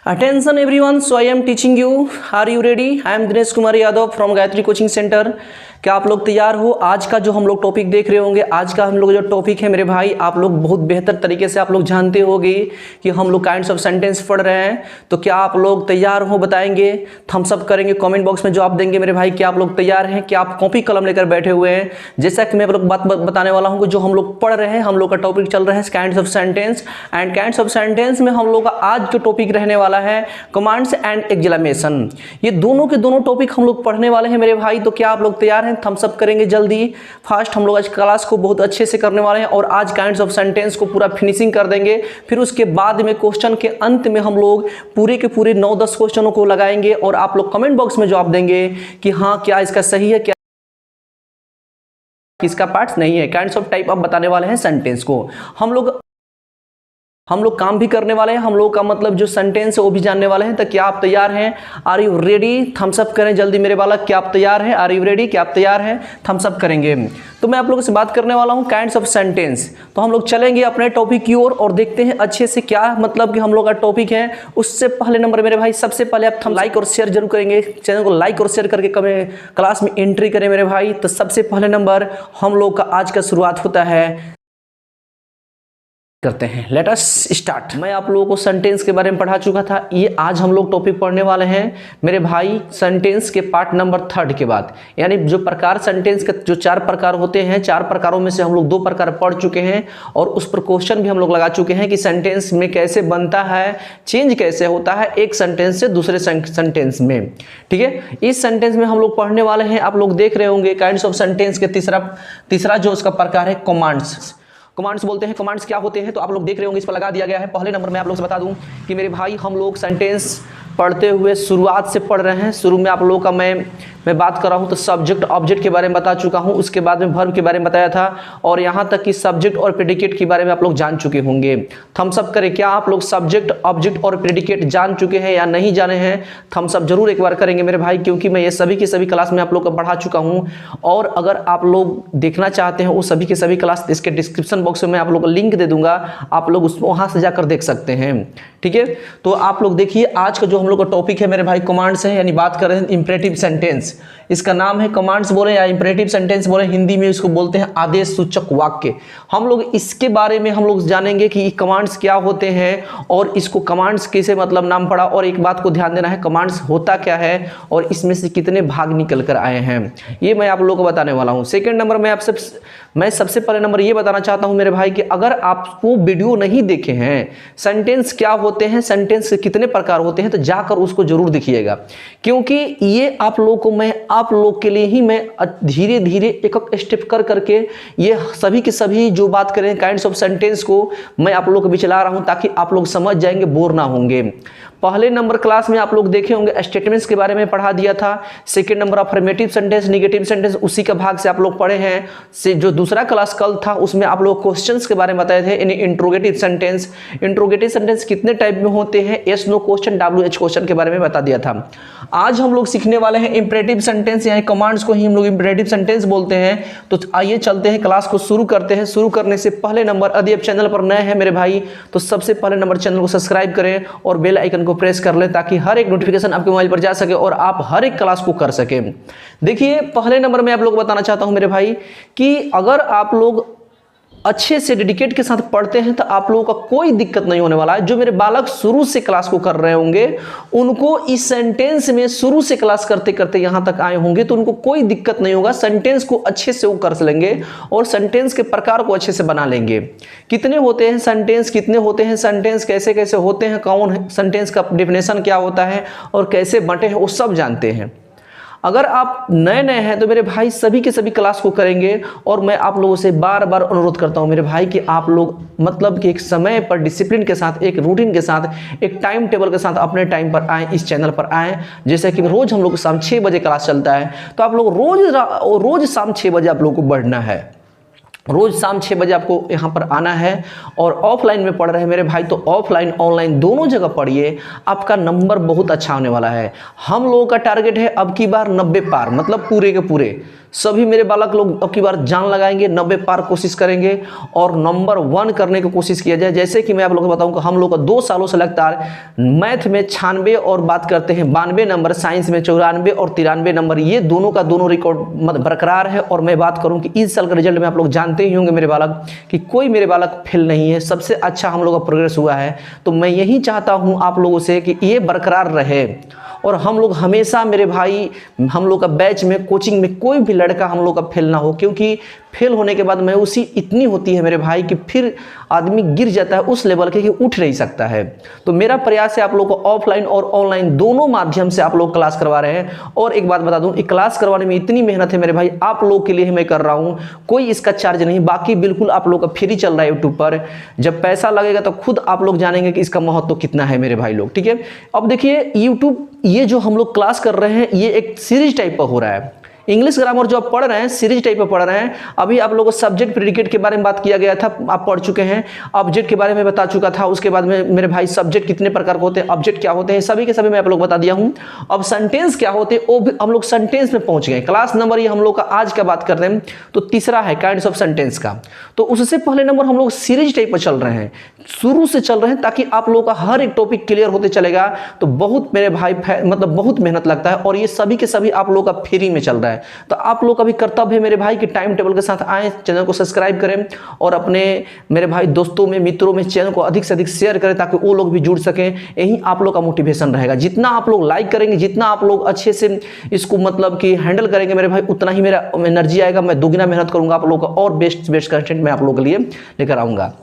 Attention everyone, so I am teaching you. Are you ready? I am Dinesh Kumar Yadav from Gayatri Coaching Center. क्या आप लोग तैयार हो? आज का जो हम लोग टॉपिक देख रहे होंगे, आज का हम लोग जो टॉपिक है मेरे भाई, आप लोग बहुत बेहतर तरीके से आप लोग जानते होंगे कि हम लोग काइंड्स ऑफ सेंटेंस पढ़ रहे हैं। तो क्या आप लोग तैयार हो? बताएंगे, थम्स अप करेंगे, कमेंट बॉक्स में जवाब देंगे मेरे भाई। क्या आप लोग तैयार हैं? क्या आप कॉपी कलम लेकर बैठे हुए हैं? जैसा कि मैं आप लोग बात बताने वाला हूँ कि जो हम लोग पढ़ रहे हैं, हम लोग का टॉपिक चल रहा है kinds of sentence. And kinds of sentence में हम लोग का आज जो टॉपिक रहने वाला है कमांड्स एंड एक्सक्लेमेशन। ये दोनों के दोनों टॉपिक हम लोग पढ़ने वाले हैं मेरे भाई। तो क्या आप लोग तैयार हैं? थम्स अप करेंगे जल्दी। फास्ट हम लोग आज क्लास को बहुत अच्छे से करने वाले हैं और आज काइंड्स ऑफ सेंटेंस को पूरा फिनिशिंग कर देंगे। फिर उसके बाद में क्वेश्चन के अंत में हम लोग पूरे के पूरे 9-10 क्वेश्चनों को लगाएंगे और आप लोग कमेंट बॉक्स में जवाब देंगे कि हाँ क्या इसका सही है, क्या इसका पार्ट नहीं है। काइंड्स ऑफ टाइप अब बताने वाले हैं सेंटेंस को। हम लोग काम भी करने वाले हैं, हम लोग का मतलब जो सेंटेंस है वो भी जानने वाले हैं। तो क्या आप तैयार हैं? Are you ready? Thumbs up करें जल्दी मेरे बालक। क्या आप तैयार हैं? Are you ready? क्या आप तैयार हैं? थम्स अप करेंगे। तो मैं आप लोगों से बात करने वाला हूं काइंड्स ऑफ सेंटेंस। तो हम लोग चलेंगे अपने टॉपिक की ओर और देखते हैं अच्छे से क्या मतलब कि हम लोग का टॉपिक है। उससे पहले नंबर मेरे भाई, सबसे पहले आप लाइक और शेयर जरूर करेंगे। चैनल को लाइक और शेयर करके क्लास में एंट्री करें मेरे भाई। तो सबसे पहले नंबर हम लोग का आज का शुरुआत होता है, करते हैं। Let us start. मैं आप लोगों को सेंटेंस के बारे में पढ़ा चुका था। ये आज हम लोग टॉपिक पढ़ने वाले हैं मेरे भाई सेंटेंस के पार्ट नंबर 3 के बाद। यानी जो प्रकार सेंटेंस के जो 4 प्रकार होते हैं, 4 प्रकारों में से हम लोग 2 प्रकार पढ़ चुके हैं और उस पर क्वेश्चन भी हम लोग लगा चुके हैं कि सेंटेंस में कैसे बनता है, चेंज कैसे होता है एक सेंटेंस से दूसरे सेंटेंस में। ठीक है, इस सेंटेंस में हम लोग पढ़ने वाले हैं, आप लोग देख रहे होंगे काइंड्स ऑफ सेंटेंस के तीसरा जो उसका प्रकार है कमांड्स। कमांड्स बोलते हैं। कमांड्स क्या होते हैं तो आप लोग देख रहे होंगे, इस पर लगा दिया गया है। पहले नंबर में आप लोग से बता दूं कि मेरे भाई हम लोग सेंटेंस पढ़ते हुए शुरुआत से पढ़ रहे हैं। शुरू में आप लोगों का मैं बात कर रहा हूं तो सब्जेक्ट ऑब्जेक्ट के बारे में बता चुका हूं, उसके बाद में वर्ब के बारे में बताया था और यहां तक कि सब्जेक्ट और प्रेडिकेट के बारे में आप लोग जान चुके होंगे। थम्स अप करें, क्या आप लोग सब्जेक्ट ऑब्जेक्ट और प्रेडिकेट जान चुके हैं या नहीं जाने हैं? थम्स अप जरूर एक बार करेंगे मेरे भाई, क्योंकि मैं ये सभी की सभी क्लास में आप लोग को पढ़ा चुका हूं। और अगर आप लोग देखना चाहते हैं वो सभी के सभी क्लास, इसके डिस्क्रिप्शन बॉक्स में मैं आप लोग को लिंक दे दूंगा, आप लोग उसको वहां से जाकर देख सकते हैं। ठीक है, तो आप लोग देखिए आज का जो हम लोग का टॉपिक है मेरे भाई कमांड्स है, यानी बात कर रहे हैं इंपरेटिव सेंटेंस। इसका नाम है कमांड्स बोले या इंपरेटिव सेंटेंस बोले, हिंदी में इसको बोलते हैं आदेश सूचक वाक्य। हम लोग इसके बारे में हम लोग जानेंगे कि कमांड्स क्या होते हैं और इसको कमांड्स कैसे मतलब नाम पड़ा। और एक बात को ध्यान देना है, कमांड्स होता क्या है और इसमें से कितने भाग निकल कर आए हैं, ये मैं आप लोगों को बताने वाला हूँ। सेकेंड नंबर मैं सबसे पहले नंबर ये बताना चाहता हूँ मेरे भाई कि अगर आप वो वीडियो नहीं देखे हैं सेंटेंस क्या होते हैं, सेंटेंस के कितने प्रकार होते हैं, तो जाकर उसको जरूर देखिएगा, क्योंकि ये आप लोग के लिए ही मैं धीरे धीरे एक स्टेप करके ये सभी के सभी जो बात करें काइंड्स ऑफ सेंटेंस को मैं आप लोग को भी चला रहा हूं ताकि आप लोग समझ जाएंगे, बोर ना होंगे। पहले नंबर क्लास में आप लोग देखे होंगे स्टेटमेंट्स के बारे में पढ़ा दिया था। Second number affirmative sentence, negative sentence, उसी का भाग से आप लोग पढ़े हैं। से जो दूसरा क्लास कल था उसमें आप लोग क्वेश्चंस के बारे में बताए थे, यानी इंट्रोगेटिव सेंटेंस। इंट्रोगेटिव सेंटेंस कितने टाइप में होते हैं, yes no question, WH question के बारे में बता दिया था। आज हम लोग सीखने वाले हैं इंपरेटिव सेंटेंस, यानी कमांड्स को ही हम लोग इंपरेटिव सेंटेंस बोलते हैं। तो आइए चलते हैं, क्लास को शुरू करते हैं। शुरू करने से पहले नंबर, यदि आप चैनल पर नए हैं मेरे भाई तो सबसे पहले नंबर चैनल को सब्सक्राइब करें और बेल आइकन को प्रेस कर लें ताकि हर एक नोटिफिकेशन आपके मोबाइल पर जा सके और आप हर एक क्लास को कर सके। देखिए पहले नंबर में आप लोग बताना चाहता हूं मेरे भाई कि अगर आप लोग अच्छे से डेडिकेट के साथ पढ़ते हैं तो आप लोगों का कोई दिक्कत नहीं होने वाला है। जो मेरे बालक शुरू से क्लास को कर रहे होंगे उनको इस सेंटेंस में शुरू से क्लास करते करते यहां तक आए होंगे तो उनको कोई दिक्कत नहीं होगा। सेंटेंस को अच्छे से वो कर लेंगे और सेंटेंस के प्रकार को अच्छे से बना लेंगे। कितने होते हैं सेंटेंस, कितने होते हैं सेंटेंस, कैसे कैसे होते हैं, कौन सेंटेंस का डेफिनेशन क्या होता है और कैसे बंटे हैं, वो सब जानते हैं। अगर आप नए हैं तो मेरे भाई सभी के सभी क्लास को करेंगे और मैं आप लोगों से बार बार अनुरोध करता हूं मेरे भाई कि आप लोग मतलब कि एक समय पर डिसिप्लिन के साथ, एक रूटीन के साथ, एक टाइम टेबल के साथ अपने टाइम पर आएँ, इस चैनल पर आएँ। जैसे कि रोज हम लोग शाम 6 बजे क्लास चलता है तो आप लोग रोज शाम 6 बजे आप लोग को बढ़ना है। रोज शाम 6 बजे आपको यहाँ पर आना है और ऑफलाइन में पढ़ रहे हैं मेरे भाई तो ऑफलाइन ऑनलाइन दोनों जगह पढ़िए, आपका नंबर बहुत अच्छा होने वाला है। हम लोगों का टारगेट है अब की बार 90 पार, मतलब पूरे के पूरे सभी मेरे बालक लोग अब की बार जान लगाएंगे, 90 पार कोशिश करेंगे और नंबर 1 करने की कोशिश किया जाए। जैसे कि मैं आप लोगों को बताऊं कि हम लोग का 2 सालों से लगातार मैथ में 96 और बात करते हैं 92 नंबर, साइंस में 94 और 93 नंबर, ये दोनों का दोनों रिकॉर्ड बरकरार है। और मैं बात करूं कि इस साल का रिजल्ट में आप लोग जानते ही होंगे मेरे बालक कि कोई मेरे बालक फेल नहीं है, सबसे अच्छा हम लोग का प्रोग्रेस हुआ है। तो मैं यही चाहता हूं आप लोगों से कि ये बरकरार रहे और हम लोग हमेशा मेरे भाई, हम लोग का बैच में, कोचिंग में कोई भी लड़का हम लोग का फेल ना हो, क्योंकि फेल होने के बाद मायूसी इतनी होती है मेरे भाई कि फिर आदमी गिर जाता है उस लेवल के कि उठ नहीं सकता है। तो मेरा प्रयास है आप लोग को ऑफलाइन और ऑनलाइन दोनों माध्यम से आप लोग क्लास करवा रहे हैं। और एक बात बता दूं, क्लास करवाने में इतनी मेहनत है मेरे भाई, आप लोग के लिए ही मैं कर रहा हूं, कोई इसका चार्ज नहीं, बाकी बिल्कुल आप लोग का फ्री चल रहा है यूट्यूब पर। जब पैसा लगेगा तो खुद आप लोग जानेंगे कि इसका महत्व कितना है मेरे भाई लोग, ठीक है। अब देखिए यूट्यूब, ये जो हम लोग क्लास कर रहे हैं ये एक सीरीज टाइप का हो रहा है। इंग्लिश ग्रामर जो आप पढ़ रहे हैं सीरीज टाइप में पढ़ रहे हैं। अभी आप लोगों को सब्जेक्ट प्रेडिकेट के बारे में बात किया गया था, आप पढ़ चुके हैं। ऑब्जेक्ट के बारे में बता चुका था, उसके बाद में मेरे भाई सब्जेक्ट कितने प्रकार के होते हैं, ऑब्जेक्ट क्या होते हैं, सभी के सभी मैं आप लोग बता दिया हूं। अब सेंटेंस क्या होते हैं वो भी हम लोग सेंटेंस में पहुंच गए। क्लास नंबर ये हम लोग का आज का बात करते हैं तो तीसरा है काइंड्स ऑफ सेंटेंस का। तो उससे पहले नंबर हम लोग सीरीज टाइप पर चल रहे हैं, शुरू से चल रहे हैं, ताकि आप लोगों का हर एक टॉपिक क्लियर होते चलेगा। तो बहुत मेरे भाई मतलब बहुत मेहनत लगता है और ये सभी के सभी आप लोग का फ्री में चल रहा है। तो आप लोग का भी कर्तव्य है मेरे भाई कि टाइम टेबल के साथ आए, चैनल को सब्सक्राइब करें और अपने मेरे भाई दोस्तों में, मित्रों में चैनल को अधिक से अधिक शेयर करें ताकि वो लोग भी जुड़ सकें। यही आप लोग का मोटिवेशन रहेगा। जितना आप लोग लाइक करेंगे, जितना आप लोग अच्छे से इसको मतलब कि हैंडल करेंगे मेरे भाई, उतना ही मेरा एनर्जी आएगा। मैं दुगना मेहनत करूंगा आप लोग का और बेस्ट कंटेंट मैं आप लोगों के लिए लेकर आऊंगा,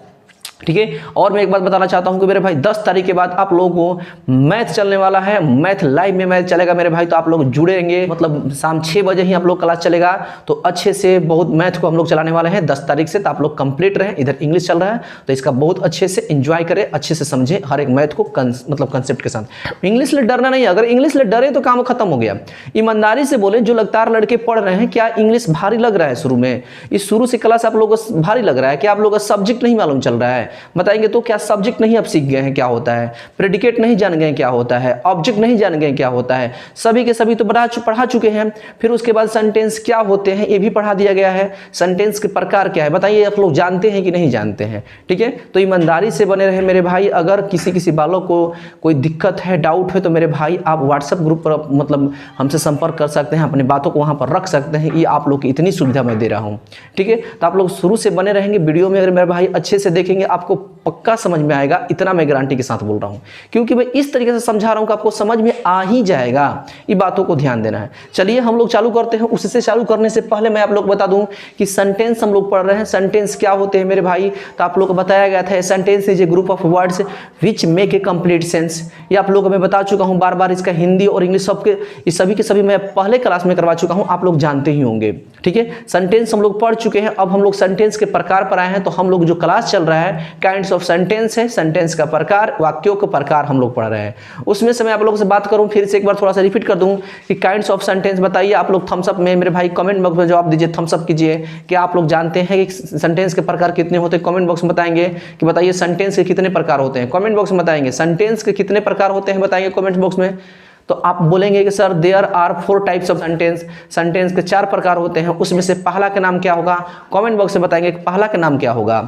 ठीक है। और मैं एक बात बताना चाहता हूं कि मेरे भाई 10 तारीख के बाद आप लोगों को मैथ चलने वाला है, मैथ लाइव में मैथ चलेगा मेरे भाई। तो आप लोग जुड़ेंगे, मतलब शाम 6 बजे ही आप लोग क्लास चलेगा। तो अच्छे से बहुत मैथ को हम लोग चलाने वाले हैं 10 तारीख से। तो आप लोग कंप्लीट रहें। इधर इंग्लिश चल रहा है तो इसका बहुत अच्छे से एंजॉय करें, अच्छे से समझें हर एक मैथ को मतलब कंसेप्ट के साथ। इंग्लिश से डरना नहीं, अगर इंग्लिश से डरे तो काम खत्म हो गया। ईमानदारी से बोले, जो लगातार लड़के पढ़ रहे हैं, क्या इंग्लिश भारी लग रहा है शुरू में? इस शुरू से क्लास आप लोगों को भारी लग रहा है? क्या आप लोगों का सब्जेक्ट नहीं मालूम चल रहा है? बताएंगे तो क्या सब्जेक्ट नहीं आप सीख गए हैं क्या होता है? प्रेडिकेट नहीं जान गए क्या होता है? ऑब्जेक्ट नहीं जान गए क्या होता है? सभी के सभी तो पढ़ा चुके हैं। फिर उसके बाद सेंटेंस क्या होते हैं ये भी पढ़ा दिया गया है। सेंटेंस के प्रकार क्या है बताइए, आप लोग जानते हैं कि नहीं जानते हैं? ठीक है, तो ईमानदारी से बने रहे मेरे भाई। अगर किसी बालक को कोई दिक्कत है, डाउट है, तो मेरे भाई आप व्हाट्सएप ग्रुप पर मतलब हमसे संपर्क कर सकते हैं, अपनी बातों को वहां पर रख सकते हैं। ये आप लोग की इतनी सुविधा मैं दे रहा हूं, ठीक है। तो आप लोग शुरू से बने रहेंगे वीडियो में। अगर मेरे भाई अच्छे से देखेंगे आपको पक्का समझ में आएगा, इतना मैं गारंटी के साथ बोल रहा हूं, क्योंकि मैं इस तरीके से समझा रहा हूं कि आपको समझ में आ ही जाएगा। ये बातों को ध्यान देना है। चलिए हम लोग चालू करते हैं। उससे चालू करने से पहले मैं आप लोग बता दूं कि सेंटेंस हम लोग पढ़ रहे हैं। सेंटेंस क्या होते हैं मेरे भाई? तो आप लोग को बताया गया था sentence is a group of words which make a complete sense. ये आप लोगों को मैं बता चुका हूं बार बार। इसका हिंदी और इंग्लिश सबके सभी के सभी मैं पहले क्लास में करवा चुका हूं, आप लोग जानते ही होंगे, ठीक है। सेंटेंस हम लोग पढ़ चुके हैं। अब हम लोग सेंटेंस के प्रकार पर आए हैं। तो हम लोग जो क्लास चल रहा है काइंड्स ऑफ सेंटेंस है, सेंटेंस का प्रकार, वाक्यों का प्रकार हम लोग पढ़ रहे हैं। उसमें से मैं आप लोगों से बात करूं, फिर से एक बार थोड़ा सा रिपीट कर दूं कि काइंड्स ऑफ सेंटेंस बताइए। आप लोग थम्स अप में मेरे भाई कमेंट बॉक्स में जवाब दीजिए, थम्स अप कीजिए। क्या आप लोग जानते हैं कि सेंटेंस के प्रकार कितने होते हैं? कमेंट बॉक्स में बताएंगे कि बताइए सेंटेंस के कितने प्रकार होते हैं। कमेंट बॉक्स में बताएंगे सेंटेंस के कितने प्रकार होते हैं, बताएंगे कमेंट बॉक्स में। तो आप बोलेंगे कि sir there are 4 types of sentence, sentence के 4 प्रकार होते हैं, उसमें से पहला का नाम क्या होगा? कमेंट बॉक्स में बताएंगे कि पहला का नाम क्या होगा।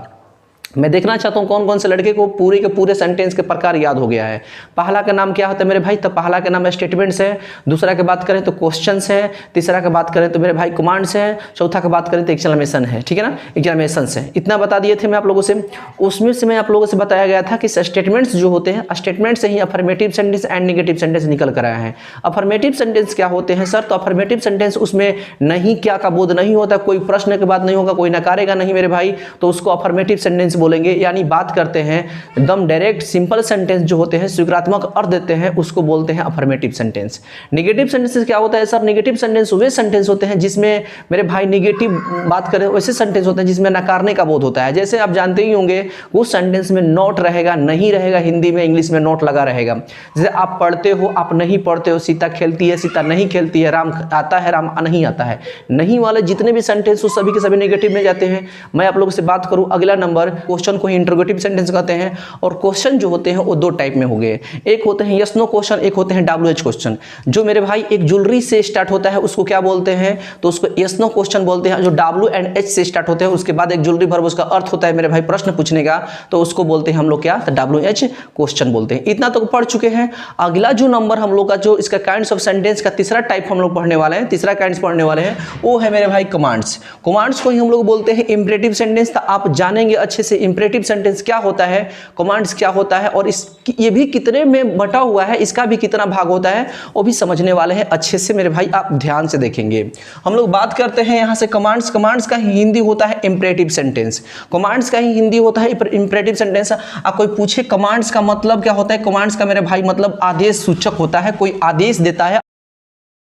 मैं देखना चाहता हूं कौन कौन से लड़के को पूरे के पूरे सेंटेंस के प्रकार याद हो गया है। पहला का नाम क्या होता है मेरे भाई? तो पहला का नाम स्टेटमेंट्स है। दूसरा की बात करें तो क्वेश्चंस है। तीसरा की बात करें तो मेरे भाई कमांड्स है। चौथा की बात करें तो एक्सक्लेमेशन है, ठीक है ना, एक्सक्लेमेशंस है। इतना बता दिए थे मैं आप लोगों से। उसमें से मैं आप लोगों से बताया गया था कि स्टेटमेंट्स जो होते हैं, स्टेटमेंट से ही affirmative sentence and negative sentence निकल कर आया है। अफर्मेटिव सेंटेंस क्या होते हैं सर? तो अफर्मेटिव सेंटेंस उसमें नहीं क्या का बोध नहीं होता, कोई प्रश्न के बाद नहीं होगा, कोई नकारेगा नहीं मेरे भाई, तो उसको अफर्मेटिव सेंटेंस बोलेंगे। यानी बात करते हैं एकदम डायरेक्ट सिंपल सेंटेंस जो होते हैं, स्वीकृतात्मक अर्थ देते हैं, उसको बोलते हैं अफर्मेटिव सेंटेंस। नेगेटिव सेंटेंस क्या होता है सर? नेगेटिव सेंटेंस वे सेंटेंस होते हैं जिसमें मेरे भाई नेगेटिव बात करें, वैसे सेंटेंस होते हैं जिसमें नकारने का बोध होता है। जैसे आप जानते ही होंगे उस सेंटेंस में नॉट रहेगा, नहीं रहेगा, हिंदी में इंग्लिश में नॉट लगा रहेगा। जैसे आप पढ़ते हो, आप नहीं पढ़ते हो, सीता खेलती है, सीता नहीं खेलती है, राम आता है, राम नहीं आता है। नहीं वाले जितने भी सेंटेंस सभी के सभी नेगेटिव में जाते हैं। मैं आप लोगों से बात करूं अगला नंबर क्वेश्चन को ही इंटरोगेटिव सेंटेंस कहते हैं। और क्वेश्चन जो होते हैं वो दो टाइप में हो गए, एक होते हैं यस नो क्वेश्चन, एक होते हैं WH क्वेश्चन। जो मेरे भाई एक ज्वेलरी से स्टार्ट होता है उसको क्या बोलते हैं, तो उसको यस नो क्वेश्चन बोलते हैं। जो W and H से स्टार्ट होते हैं उसके बाद एक ज्वेलरी वर्ब उसका अर्थ होता है मेरे भाई प्रश्न पूछने का, तो उसको बोलते हैं हम लोग क्या, तो WH क्वेश्चन बोलते हैं। इतना तो पढ़ चुके हैं। अगला जो नंबर हम लोग का जो इसका काइंड्स ऑफ सेंटेंस का तीसरा टाइप हम लोग पढ़ने वाले हैं, तीसरा काइंड्स पढ़ने वाले हैं, वो है मेरे भाई कमांड्स। कमांड्स को ही हम लोग बोलते हैं इंपरेटिव सेंटेंस। तो आप जानेंगे अच्छे से इंपरेटिव सेंटेंस क्या होता है, कमांड्स क्या होता है, और इस ये भी कितने में बटा हुआ है, इसका भी कितना भाग होता है, वो भी समझने वाले हैं अच्छे से मेरे भाई, आप ध्यान से देखेंगे। हम लोग बात करते हैं यहाँ से कमांड्स। कमांड्स का हिंदी होता है इंपरेटिव सेंटेंस। कमांड्स का ही हिंदी होता है इंपरेटिव सेंटेंस। आप कोई पूछे कमांड्स का मतलब क्या होता है, कमांड्स का मेरे भाई मतलब आदेश सूचक होता है, कोई आदेश देता है।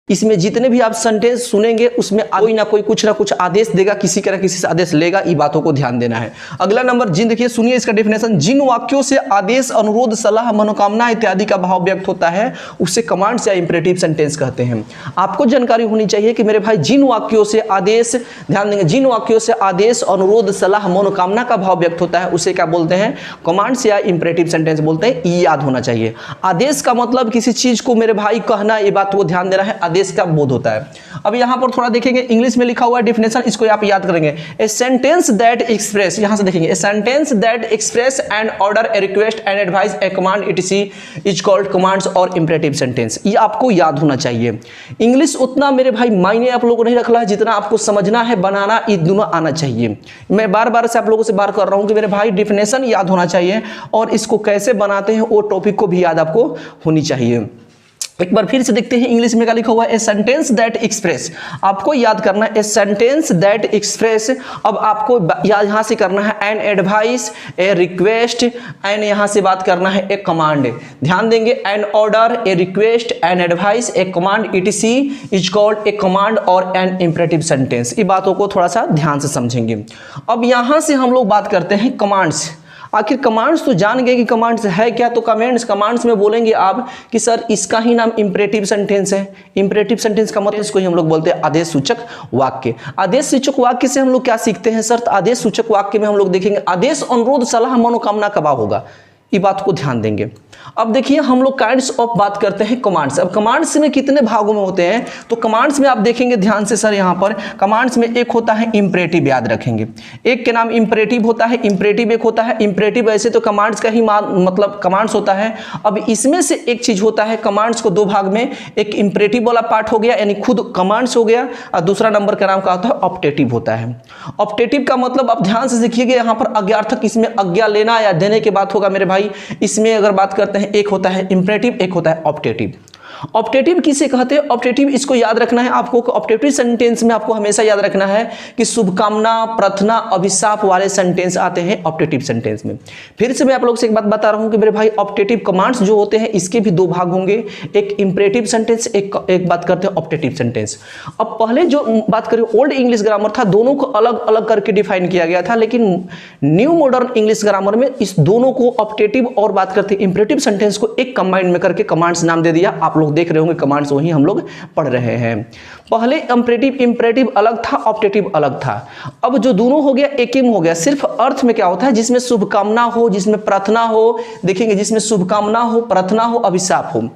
इसमें जितने भी आप सेंटेंस सुनेंगे उसमें कोई ना कोई कुछ ना कुछ आदेश देगा, किसी तरह किसी से आदेश लेगा, ये बातों को ध्यान देना है। अगला नंबर जिन, देखिए सुनिए इसका डेफिनेशन। जिन वाक्यों से आदेश, अनुरोध, सलाह, मनोकामना इत्यादि का भाव व्यक्त होता है उसे कमांड्स या इंपरेटिव सेंटेंस कहते हैं। आपको जानकारी होनी चाहिए कि मेरे भाई जिन वाक्यों से आदेश, ध्यान देंगे, जिन वाक्यों से आदेश, अनुरोध, सलाह, मनोकामना का भाव व्यक्त होता है उसे क्या बोलते हैं, कमांड्स या इंपरेटिव सेंटेंस बोलते हैं। ये याद होना चाहिए। आदेश का मतलब किसी चीज को मेरे भाई कहना, ये बात को ध्यान देना है, का बोध होता है। अब यहां पर थोड़ा देखेंगे, इंग्लिश में लिखा हुआ डेफिनेशन, इसको आप याद करेंगे। ए सेंटेंस दैट एक्सप्रेस, यहां से देखेंगे, ए sentence that express an order, a request, an advice, a command, etc is called commands और इंपरेटिव सेंटेंस। ये आपको याद होना चाहिए। इंग्लिश उतना मेरे भाई मायने आप लोगों को नहीं रखना है जितना आपको समझना है, बनाना, ये दोनों आना चाहिए। मैं बार बार से आप लोगों से बात कर रहा हूं कि मेरे भाई डेफिनेशन याद होना चाहिए और इसको कैसे बनाते हैं वो टॉपिक को भी याद आपको होनी चाहिए। एक बार फिर से देखते हैं इंग्लिश में क्या लिखा हुआ है, ए सेंटेंस दैट एक्सप्रेस। आपको याद करना है ए सेंटेंस दैट एक्सप्रेस। अब आपको यहां से करना है an advice, a request, an यहां से बात करना है ए कमांड। ध्यान देंगे, an order, a request, an advice, a command, etc is called a command और एन इंपरेटिव सेंटेंस। ये बातों को थोड़ा सा ध्यान से समझेंगे। अब यहां से हम लोग बात करते हैं कमांड्स। आखिर कमांड्स तो जान गए कि कमांड्स है क्या, तो कमांड्स में बोलेंगे आप कि सर इसका ही नाम इंपरेटिव सेंटेंस है। इंपरेटिव सेंटेंस का मतलब इसको ही हम लोग बोलते हैं आदेश सूचक वाक्य। आदेश सूचक वाक्य से हम लोग क्या सीखते हैं सर, आदेश सूचक वाक्य में हम लोग देखेंगे आदेश, अनुरोध, सलाह, मनोकामना का भाव होगा। ये बात को ध्यान देंगे। अब देखिए हम लोग काइंड्स ऑफ बात करते हैं कमांड्स। अब कमांड्स में कितने भागों में होते हैं, तो कमांड्स में आप देखेंगे ध्यान से सर, यहाँ पर कमांड्स में एक होता है इंपरेटिव, याद रखेंगे, एक के नाम इंपरेटिव होता है, इंपरेटिव एक होता है। इंपरेटिव ऐसे तो कमांड्स का ही मतलब कमांड्स होता है। अब इसमें से एक चीज होता है, कमांड्स को दो भाग में, एक इंपरेटिव वाला पार्ट हो गया यानी खुद कमांड्स हो गया, और दूसरा नंबर का नाम क्या होता है, ऑप्टेटिव होता है। ऑप्टेटिव का मतलब आप ध्यान से देखिएगा, यहाँ पर आज्ञार्थक, इसमें आज्ञा लेना या देने की बात होगा मेरे भाई। इसमें अगर बात करते हैं, एक होता है इंपरेटिव, एक होता है ऑप्टेटिव। ऑप्टेटिव किसे कहते हैं, ऑप्टेटिव इसको याद रखना है आपको। ऑप्टेटिव सेंटेंस में आपको हमेशा याद रखना है कि शुभकामना, प्रार्थना, अभिशाप वाले सेंटेंस आते हैं ऑप्टेटिव सेंटेंस में। फिर से मैं आप लोग से एक बात बता रहा हूं कि मेरे भाई ऑप्टेटिव कमांड्स जो होते हैं इसके भी दो भाग होंगे, एक इंपरेटिव सेंटेंस, एक बात करते हैं ऑप्टेटिव सेंटेंस। अब पहले जो बात करें ओल्ड इंग्लिश ग्रामर था, दोनों को अलग अलग करके डिफाइन किया गया था, लेकिन न्यू मॉडर्न इंग्लिश ग्रामर में इस दोनों को ऑप्टेटिव और बात करते हैं इंपरेटिव सेंटेंस को एक कंबाइंड में करके कमांड्स नाम दे दिया। आप लोग देख रहे होंगे कमांड्स वही हम लोग पढ़ रहे हैं। पहले इंपरेटिव अलग था, ऑप्टेटिव अलग था। अब जो दोनों हो गया एक ही हो गया। सिर्फ अर्थ में क्या होता है, जिसमें शुभकामना हो, जिसमें प्रार्थना हो, देखेंगे जिसमें शुभकामना हो, प्रार्थना हो, अभिशाप हो,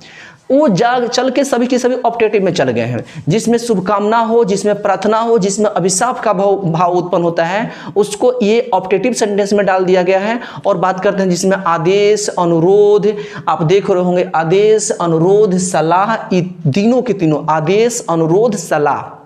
वो चल के सभी के सभी ऑप्टेटिव में चल गए हैं। जिसमें शुभकामना हो, जिसमें प्रार्थना हो, जिसमें अभिशाप का भाव उत्पन्न होता है, उसको ये ऑप्टेटिव सेंटेंस में डाल दिया गया है। और बात करते हैं जिसमें आदेश, अनुरोध, आप देख रहे होंगे आदेश, अनुरोध, सलाह, ये तीनों के तीनों, आदेश, अनुरोध, सलाह,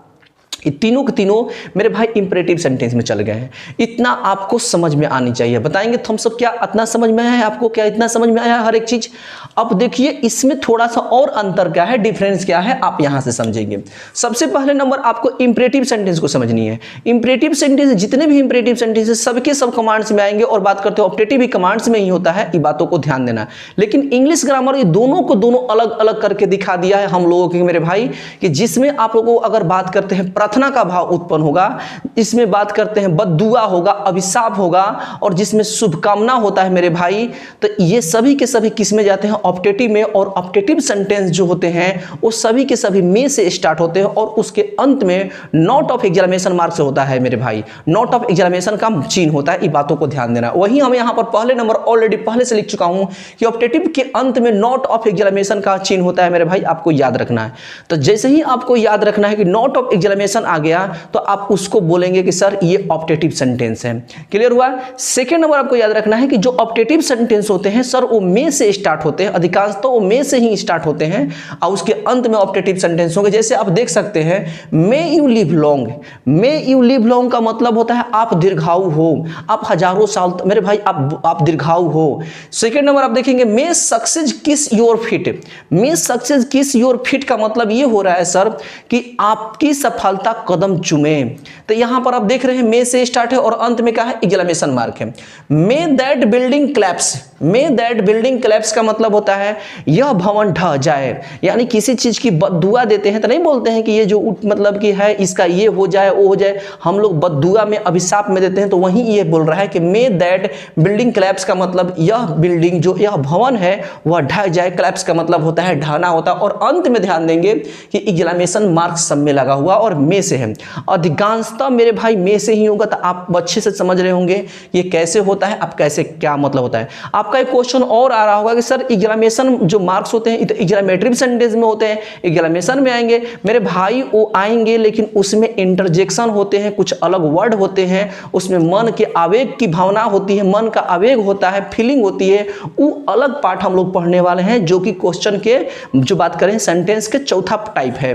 ये तीनों के तीनों मेरे भाई इंपरेटिव सेंटेंस में चल गए हैं। इतना आपको समझ में आनी चाहिए। बताएंगे थम सब क्या इतना समझ में आया है आपको, क्या इतना समझ में आया है हर एक चीज। अब देखिए इसमें थोड़ा सा और अंतर क्या है, डिफरेंस क्या है, आप यहां से समझेंगे। सबसे पहले नंबर आपको इंपरेटिव सेंटेंस को समझनी है। इंपरेटिव सेंटेंस, जितने भी इंपरेटिव सेंटेंस है सबके सब कमांड्स में आएंगे, और बात करते हैं ऑप्टेटिव भी कमांड्स में ही होता है। ये बातों को ध्यान देना। लेकिन इंग्लिश ग्रामर ये दोनों को दोनों अलग अलग करके दिखा दिया है हम लोगों के मेरे भाई, कि जिसमें आप लोगों को अगर बात करते हैं प्रार्थना प्रार्थना का भाव उत्पन्न होगा, इसमें बात करते हैं बद्दुआ होगा, अभिशाप होगा, और जिसमें शुभकामना होता है मेरे भाई, तो ये सभी के सभी किस में जाते हैं, ऑप्टेटिव में। और ऑप्टेटिव सेंटेंस जो होते हैं वो सभी के सभी में से स्टार्ट होते हैं और उसके अंत में नॉट ऑफ एक्सक्लेमेशन मार्क से होता है मेरे भाई, नॉट ऑफ एक्सक्लेमेशन का चिन्ह होता है। इन बातों को ध्यान देना। वही हम यहाँ पर पहले नंबर ऑलरेडी पहले से लिख चुका हूं कि ऑप्टेटिव के अंत में नॉट ऑफ एक्सक्लेमेशन का चिन्ह होता है मेरे भाई, आपको याद रखना है। तो जैसे ही आपको याद रखना है कि नॉट ऑफ एक्सक्लेमेशन आ गया तो आप उसको बोलेंगे कि सर ये ऑप्टेटिव सेंटेंस है। क्लियर हुआ। सेकेंड नंबर आपको याद रखना है कि जो ऑप्टेटिव सेंटेंस होते हैं सर वो में से स्टार्ट होते हैं, अधिकांश तो वो में से ही स्टार्ट होते हैं और उसके अंत में ऑप्टेटिव सेंटेंस होंगे। जैसे आप देख सकते हैं may you live long, may you live long का मतलब होता है आप दीर्घायु हो, आप हजारों साल मेरे भाई आप दीर्घायु हो। सेकेंड नंबर आप देखेंगे may success kiss your feet, may success kiss your feet का मतलब ये हो रहा है सर कि आपकी सफलता कदम चूमे। तो यहां पर आप देख रहे हैं मे से स्टार्ट है और अंत में क्या है, एक्सक्लेमेशन मार्क है। May that building collapse, may that building collapse का मतलब होता है यह भवन ढह जाए, यानी किसी चीज की बद्दुआ देते हैं तो नहीं बोलते हैं कि ये जो मतलब कि है इसका ये हो जाए वो हो जाए, हम लोग बद्दुआ में अभिशाप में देते हैं। तो वहीं ये बोल रहा है कि मे दैट बिल्डिंग क्लैप्स का मतलब यह बिल्डिंग जो यह भवन है वह ढह जाए, क्लैप्स का मतलब होता है ढहना होता है। और अंत में ध्यान देंगे कि एक्सक्लेमेशन मार्क सब में लगा हुआ और में से है, अधिकांशतः मेरे भाई में से ही होगा। तो आप अच्छे से समझ रहे होंगे ये कैसे होता है, आप कैसे क्या मतलब होता है। आपका एक क्वेश्चन और आ रहा होगा कि सर एक्सक्लेमेशन जो मार्क्स होते हैं एक्सक्लेमेटरी सेंटेंस में होते हैं, एक्सक्लेमेशन में आएंगे मेरे भाई, वो आएंगे लेकिन उसमें इंटरजेक्शन होते हैं, कुछ अलग वर्ड होते हैं, उसमें मन के आवेग की भावना होती है, मन का आवेग होता है, फीलिंग होती है, वो अलग पार्ट हम लोग पढ़ने वाले हैं जो कि क्वेश्चन के जो बात करें सेंटेंस के चौथा टाइप है,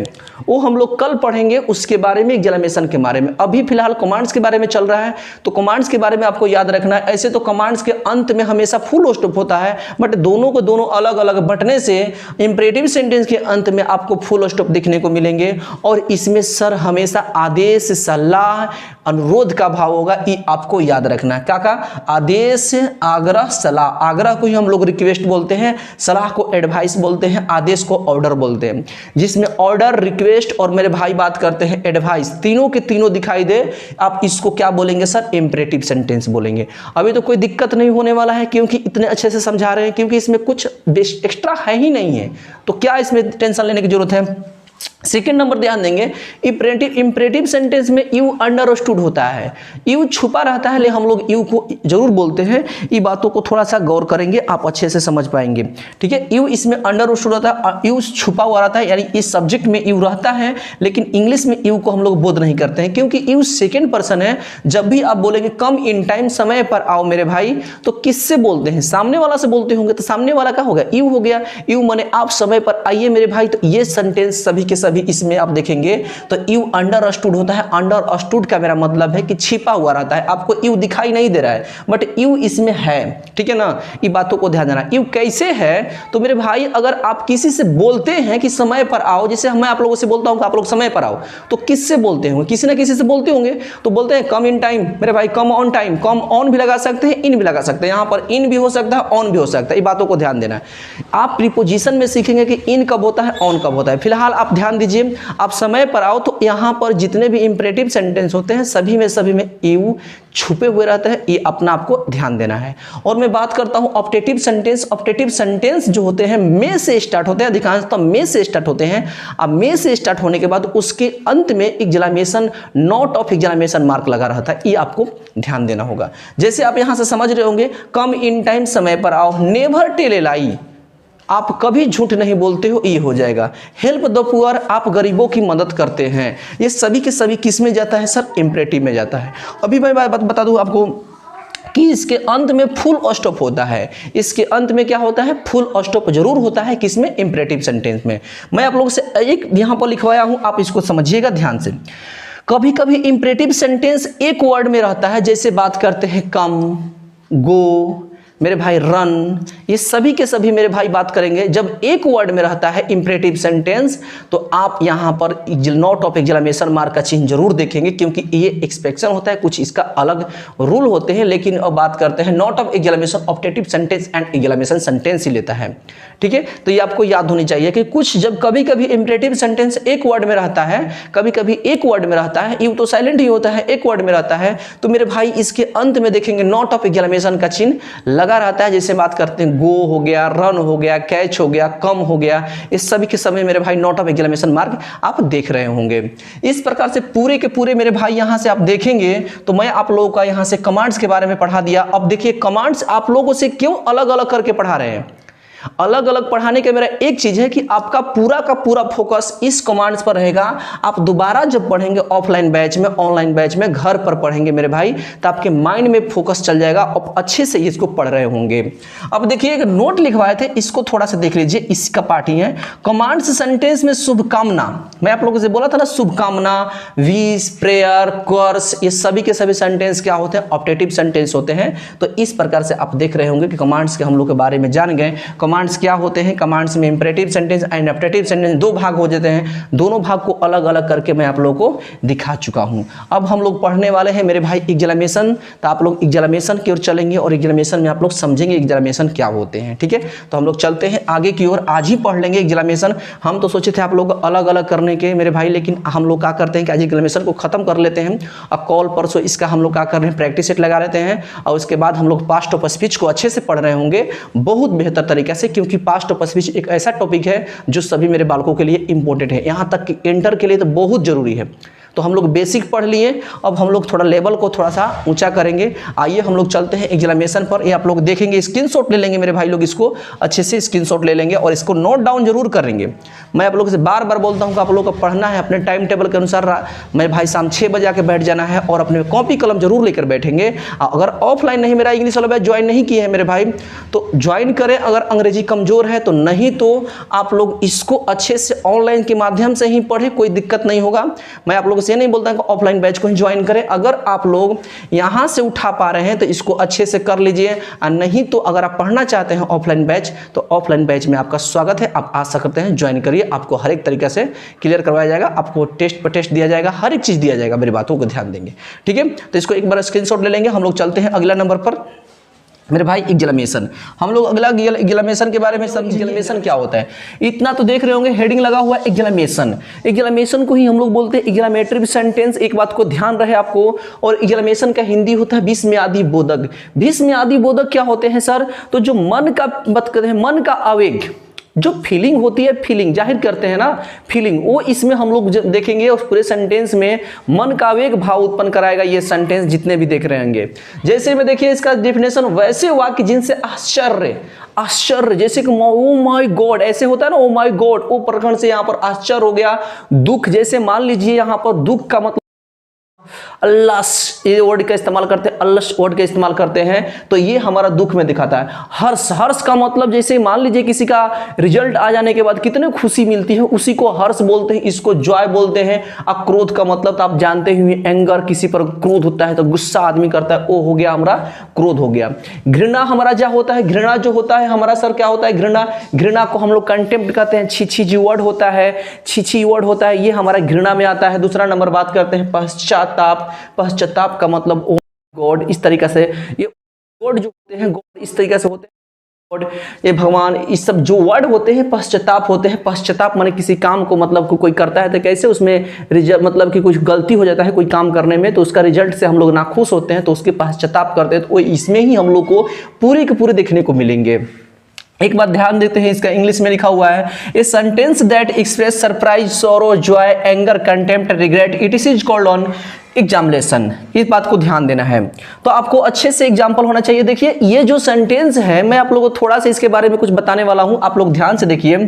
वो हम लोग कल पढ़ेंगे उसके बारे में, एक्सक्लेमेशन के बारे में। अभी फिलहाल कमांड्स के बारे में चल रहा है तो कमांड्स के बारे में आपको याद रखना है। ऐसे तो कमांड्स के अंत में हमेशा फुल स्टॉप होता है, बट दोनों को दोनों अलग अलग बंटने से इंपरेटिव सेंटेंस के अंत में आपको फुल स्टॉप देखने को मिलेंगे। और इसमें सर हमेशा आदेश, सलाह, अनुरोध का भाव होगा, ये आपको याद रखना है। क्या का आदेश, आग्रह, सलाह। आग्रह को ही हम लोग रिक्वेस्ट बोलते हैं, सलाह को एडवाइस बोलते हैं, आदेश को ऑर्डर बोलते हैं। जिसमें ऑर्डर, रिक्वेस्ट और मेरे भाई बात करते हैं एडवाइस, तीनों के तीनों दिखाई दे, आप इसको क्या बोलेंगे सर, इंपरेटिव सेंटेंस बोलेंगे। अभी तो कोई दिक्कत नहीं होने वाला है क्योंकि इतने अच्छे से समझा रहे हैं, क्योंकि इसमें कुछ एक्स्ट्रा है ही नहीं है, तो क्या इसमें टेंशन लेने की जरूरत है। सेकेंड नंबर ध्यान देंगे इंपरेटिव सेंटेंस में यू अंडरस्टूड होता है, यू छुपा रहता है, लेकिन हम लोग यू को जरूर बोलते हैं। ये बातों को थोड़ा सा गौर करेंगे, आप अच्छे से समझ पाएंगे। ठीक है, यू इसमें अंडरस्टूड होता है, यू छुपा हुआ रहता है, यानी इस सब्जेक्ट में यू रहता है लेकिन इंग्लिश में यू को हम लोग बोध नहीं करते हैं क्योंकि यू सेकेंड पर्सन है। जब भी आप बोलेंगे कम इन टाइम, समय पर आओ मेरे भाई, तो किससे बोलते हैं, सामने वाला से बोलते होंगे, तो सामने वाला क्या होगा, यू हो गया। यू माने आप समय पर आइए मेरे भाई, तो ये सेंटेंस सभी के सभी इसमें आप देखेंगे तो यू अंडरस्टूड होता है। अंडरस्टूड का मेरा मतलब है कि छिपा हुआ रहता है, आपको यू दिखाई नहीं दे रहा है बट यू इसमें है। ठीक है ना, ये बातों को ध्यान देना। यू कैसे है, तो मेरे भाई अगर आप किसी से बोलते हैं कि समय पर आओ, जैसे मैं आप लोगों से बोलता हूं कि आप लोग समय पर आओ, तो किससे बोलते होंगे, किसी ना किसी से बोलते होंगे, तो बोलते हैं कम इन टाइम मेरे भाई, come on time. Come on भी लगा सकते हैं, इन भी लगा सकते हैं, यहां पर इन भी हो सकता है, ऑन भी हो सकता है। ये बातों को ध्यान देना है। आप प्रीपोजिशन में सीखेंगे कि इन कब होता है, ऑन कब होता है। फिलहाल आप ध्यान दीजिए, आप समय पर आओ, तो यहां पर जितने भी इंपरेटिव सेंटेंस होते हैं सभी में यू छुपे हुए रहते हैं, ये अपना आपको ध्यान देना है। और मैं बात करता हूं ऑप्टेटिव सेंटेंस। ऑप्टेटिव सेंटेंस जो होते हैं में से स्टार्ट होते हैं, अधिकांशतः में से स्टार्ट होते हैं। अब में से स्टार्ट होने के बाद उसके अंत में exclamation, not of exclamation mark लगा रहता है, ये आपको ध्यान देना होगा। जैसे आप यहां से समझ रहे होंगे कम इन टाइम, समय पर आओ। नेवर टेल ए लाई, आप कभी झूठ नहीं बोलते हो, ये हो जाएगा। हेल्प द पुअर, आप गरीबों की मदद करते हैं, ये सभी के सभी किस में जाता है सर, इंपरेटिव में जाता है। अभी मैं बता दूं आपको कि इसके अंत में फुल स्टॉप होता है, इसके अंत में क्या होता है, फुल स्टॉप जरूर होता है, किसमें, इंपरेटिव सेंटेंस में। मैं आप लोगों से एक यहां पर लिखवाया हूं, आप इसको समझिएगा ध्यान से। कभी कभी इंपरेटिव सेंटेंस एक वर्ड में रहता है, जैसे बात करते हैं कम, गो, मेरे भाई रन, ये सभी के सभी मेरे भाई बात करेंगे। जब एक वर्ड में रहता है इंपरेटिव सेंटेंस तो आप यहाँ पर नॉट ऑफ एक्सक्लेमेशन मार्क का चिन्ह जरूर देखेंगे, क्योंकि ये एक्सपेक्शन होता है, कुछ इसका अलग रूल होते हैं। लेकिन अब बात करते हैं not of exclamation optative sentence and exclamation sentence ही लेता है, ठीक है। तो ये आपको याद होनी चाहिए कि कुछ जब कभी कभी इंपरेटिव सेंटेंस एक वर्ड में रहता है, कभी कभी एक वर्ड में रहता है, ये तो साइलेंट ही होता है, एक वर्ड में रहता है, तो मेरे भाई इसके अंत में देखेंगे नॉट ऑफ एक्सक्लेमेशन का चिन्ह लगा रहता है। जैसे बात करते हैं गो हो गया, रन हो गया, कैच हो गया, कम हो गया, इस सभी के समय मेरे भाई नॉट ऑफ एक्सक्लेमेशन मार्क आप देख रहे होंगे। इस प्रकार से पूरे के पूरे मेरे भाई यहां से आप देखेंगे तो मैं आप लोगों का यहां से कमांड्स के बारे में पढ़ा दिया। अब देखिए कमांड्स आप लोगों से क्यों अलग अलग करके पढ़ा रहे हैं। अलग अलग पढ़ाने का मेरा एक चीज है कि आपका पूरा का पूरा फोकस इस कमांड्स पर रहेगा। आप दोबारा जब पढ़ेंगे ऑफलाइन बैच में, ऑनलाइन बैच में, घर पर पढ़ेंगे मेरे भाई, तो आपके माइंड में फोकस चल जाएगा और अच्छे से इसको पढ़ रहे होंगे। अब देखिए एक नोट लिखवाए थे, इसको थोड़ा सा देख लीजिए, इसका पार्ट ही है कमांड्स सेंटेंस में शुभकामना। मैं आप लोगों से बोला था ना शुभकामना, विश, प्रेयर, कर्स, ये सभी के सभी सेंटेंस क्या होते हैं, ऑप्टेटिव सेंटेंस होते हैं। तो इस प्रकार से आप देख रहे होंगे कि कमांड्स के हम लोग के बारे में जान गए। कमांड्स क्या होते हैं, कमांड्स में imperative sentence and optative sentence दो भाग हो जाते हैं। दोनों भाग को अलग अलग करके मैं आप लोगों को दिखा चुका हूं। अब हम लोग पढ़ने वाले हैं मेरे भाई एक्सक्लेमेशन। तो आप लोग एक्सक्लेमेशन की ओर चलेंगे और एक्सक्लेमेशन में आप लोग समझेंगे एक्सक्लेमेशन क्या होते हैं, ठीक है। तो हम लोग चलते हैं आगे की ओर, आज ही पढ़ लेंगे एक्सक्लेमेशन। हम तो सोचे थे आप लोग अलग अलग करने के मेरे भाई, लेकिन हम लोग क्या करते हैं कि आज एक्सक्लेमेशन को खत्म कर लेते हैं। अब कॉल परसों इसका हम लोग क्या कर रहे हैं, प्रैक्टिस सेट लगा लेते हैं और उसके बाद हम लोग पास्ट ऑफ स्पीच को अच्छे से पढ़ रहे होंगे बहुत बेहतर तरीके से, क्योंकि पास्ट ऑफ स्पीच एक ऐसा टॉपिक है जो सभी मेरे बालकों के लिए इंपॉर्टेंट है, यहाँ तक कि इंटर के लिए तो बहुत जरूरी है। तो हम लोग बेसिक पढ़ लिए, अब हम लोग थोड़ा लेवल को थोड़ा सा ऊंचा करेंगे। आइए हम लोग चलते हैं एक्सक्लेमेशन पर। ये आप लोग देखेंगे, स्क्रीनशॉट ले लेंगे मेरे भाई लोग, इसको अच्छे से स्क्रीनशॉट ले लेंगे और इसको नोट डाउन जरूर करेंगे। मैं आप लोगों से बार बार बोलता हूं कि आप लोग को पढ़ना है अपने टाइम टेबल के अनुसार। मेरे भाई शाम 6 बजे आके बैठ जाना है और अपने कॉपी कलम जरूर लेकर बैठेंगे। अगर ऑफलाइन नहीं मेरा इंग्लिश वाला बैच ज्वाइन नहीं किए हैं मेरे भाई तो ज्वाइन करें, अगर अंग्रेजी कमजोर है तो, नहीं तो आप लोग इसको अच्छे से ऑनलाइन के माध्यम से ही पढ़े, कोई दिक्कत नहीं होगा। मैं आप लोगों से नहीं बोलता कि ऑफलाइन बैच को ही ज्वाइन करें। अगर आप लोग यहां से उठा पा रहे हैं तो इसको अच्छे से कर लीजिए, और नहीं तो अगर आप पढ़ना चाहते हैं ऑफलाइन बैच तो ऑफलाइन बैच में आपका स्वागत है, आप आ सकते हैं, ज्वाइन करिए। आपको हर एक तरीके से क्लियर करवाया जाएगा, आपको टेस्ट पर टेस्ट दिया जाएगा, हर एक चीज दिया जाएगा। मेरी बातों को ध्यान देंगे, ठीक है। तो इसको एक बार स्क्रीनशॉट ले लेंगे। हम लोग चलते हैं अगला नंबर पर मेरे भाई एक्सक्लेमेशन। हम लोग अगला एक्सक्लेमेशन के बारे में समझेंगे। एक्सक्लेमेशन क्या होता है, इतना तो देख रहे होंगे, हेडिंग लगा हुआ है एक्सक्लेमेशन। एक्सक्लेमेशन को ही हम लोग बोलते हैं एक्सक्लेमेटरी सेंटेंस। एक बात को ध्यान रहे आपको, और एक्सक्लेमेशन का हिंदी होता है भीष्मादि बोधक। भीष्मादि बोधक क्या होते हैं सर, तो जो मन का बात करते हैं, मन का आवेग, जो फीलिंग होती है, फीलिंग जाहिर करते हैं ना, फीलिंग, वो इसमें हम लोग देखेंगे। उस पूरे सेंटेंस में मन का आवेग भाव उत्पन्न कराएगा ये सेंटेंस जितने भी देख रहे होंगे। जैसे में देखिए इसका डेफिनेशन, वैसे वाक्य जिनसे आश्चर्य, जैसे कि ओ माय गॉड ऐसे होता है ना, ओ माय गॉड, ओ प्रकरण से यहाँ पर आश्चर्य हो गया। दुख, जैसे मान लीजिए यहाँ पर दुख का मतलब अल्लाह, ये वर्ड का इस्तेमाल करते हैं, अल्लाह वर्ड का इस्तेमाल करते हैं, तो ये हमारा दुख में दिखाता है। हर्ष का मतलब जैसे मान लीजिए किसी का रिजल्ट आ जाने के बाद कितने खुशी मिलती है, उसी को हर्ष बोलते हैं, इसको जॉय बोलते हैं। क्रोध का मतलब तो आप जानते ही, एंगर, किसी पर क्रोध होता है तो गुस्सा आदमी करता है, वो हो गया हमारा क्रोध हो गया। घृणा हमारा क्या होता है, घृणा जो होता है हमारा सर क्या होता है, घृणा को हम लोग कंटेम्प्ट कहते हैं। छी जी वर्ड होता है, छी वर्ड होता है, ये हमारा घृणा में आता है। दूसरा नंबर बात करते हैं पश्चाताप का मतलब ओ गॉड, इस तरीके से ये गॉड जो होते हैं, गॉड इस तरीके से होते हैं, गॉड, ये भगवान, इस सब जो वर्ड होते हैं पश्चाताप होते हैं। पश्चाताप माने किसी काम को मतलब कोई करता है तो कैसे उसमें रिजल्ट, मतलब कि कुछ गलती हो जाता है कोई काम करने में, तो उसका रिजल्ट से हम लोग नाखुश होते हैं तो उसके पश्चाताप करते हैं। तो इसमें ही हम लोग को पूरे के पूरे देखने को मिलेंगे। एक बात ध्यान देते हैं, इसका इंग्लिश में लिखा हुआ है, a sentence that express surprise, sorrow, joy, anger, contempt, regret, it is called an exclamation. इस बात को ध्यान देना है, तो आपको अच्छे से एग्जाम्पल होना चाहिए। देखिए ये जो सेंटेंस है, मैं आप लोगों को थोड़ा सा इसके बारे में कुछ बताने वाला हूं, आप लोग ध्यान से देखिए।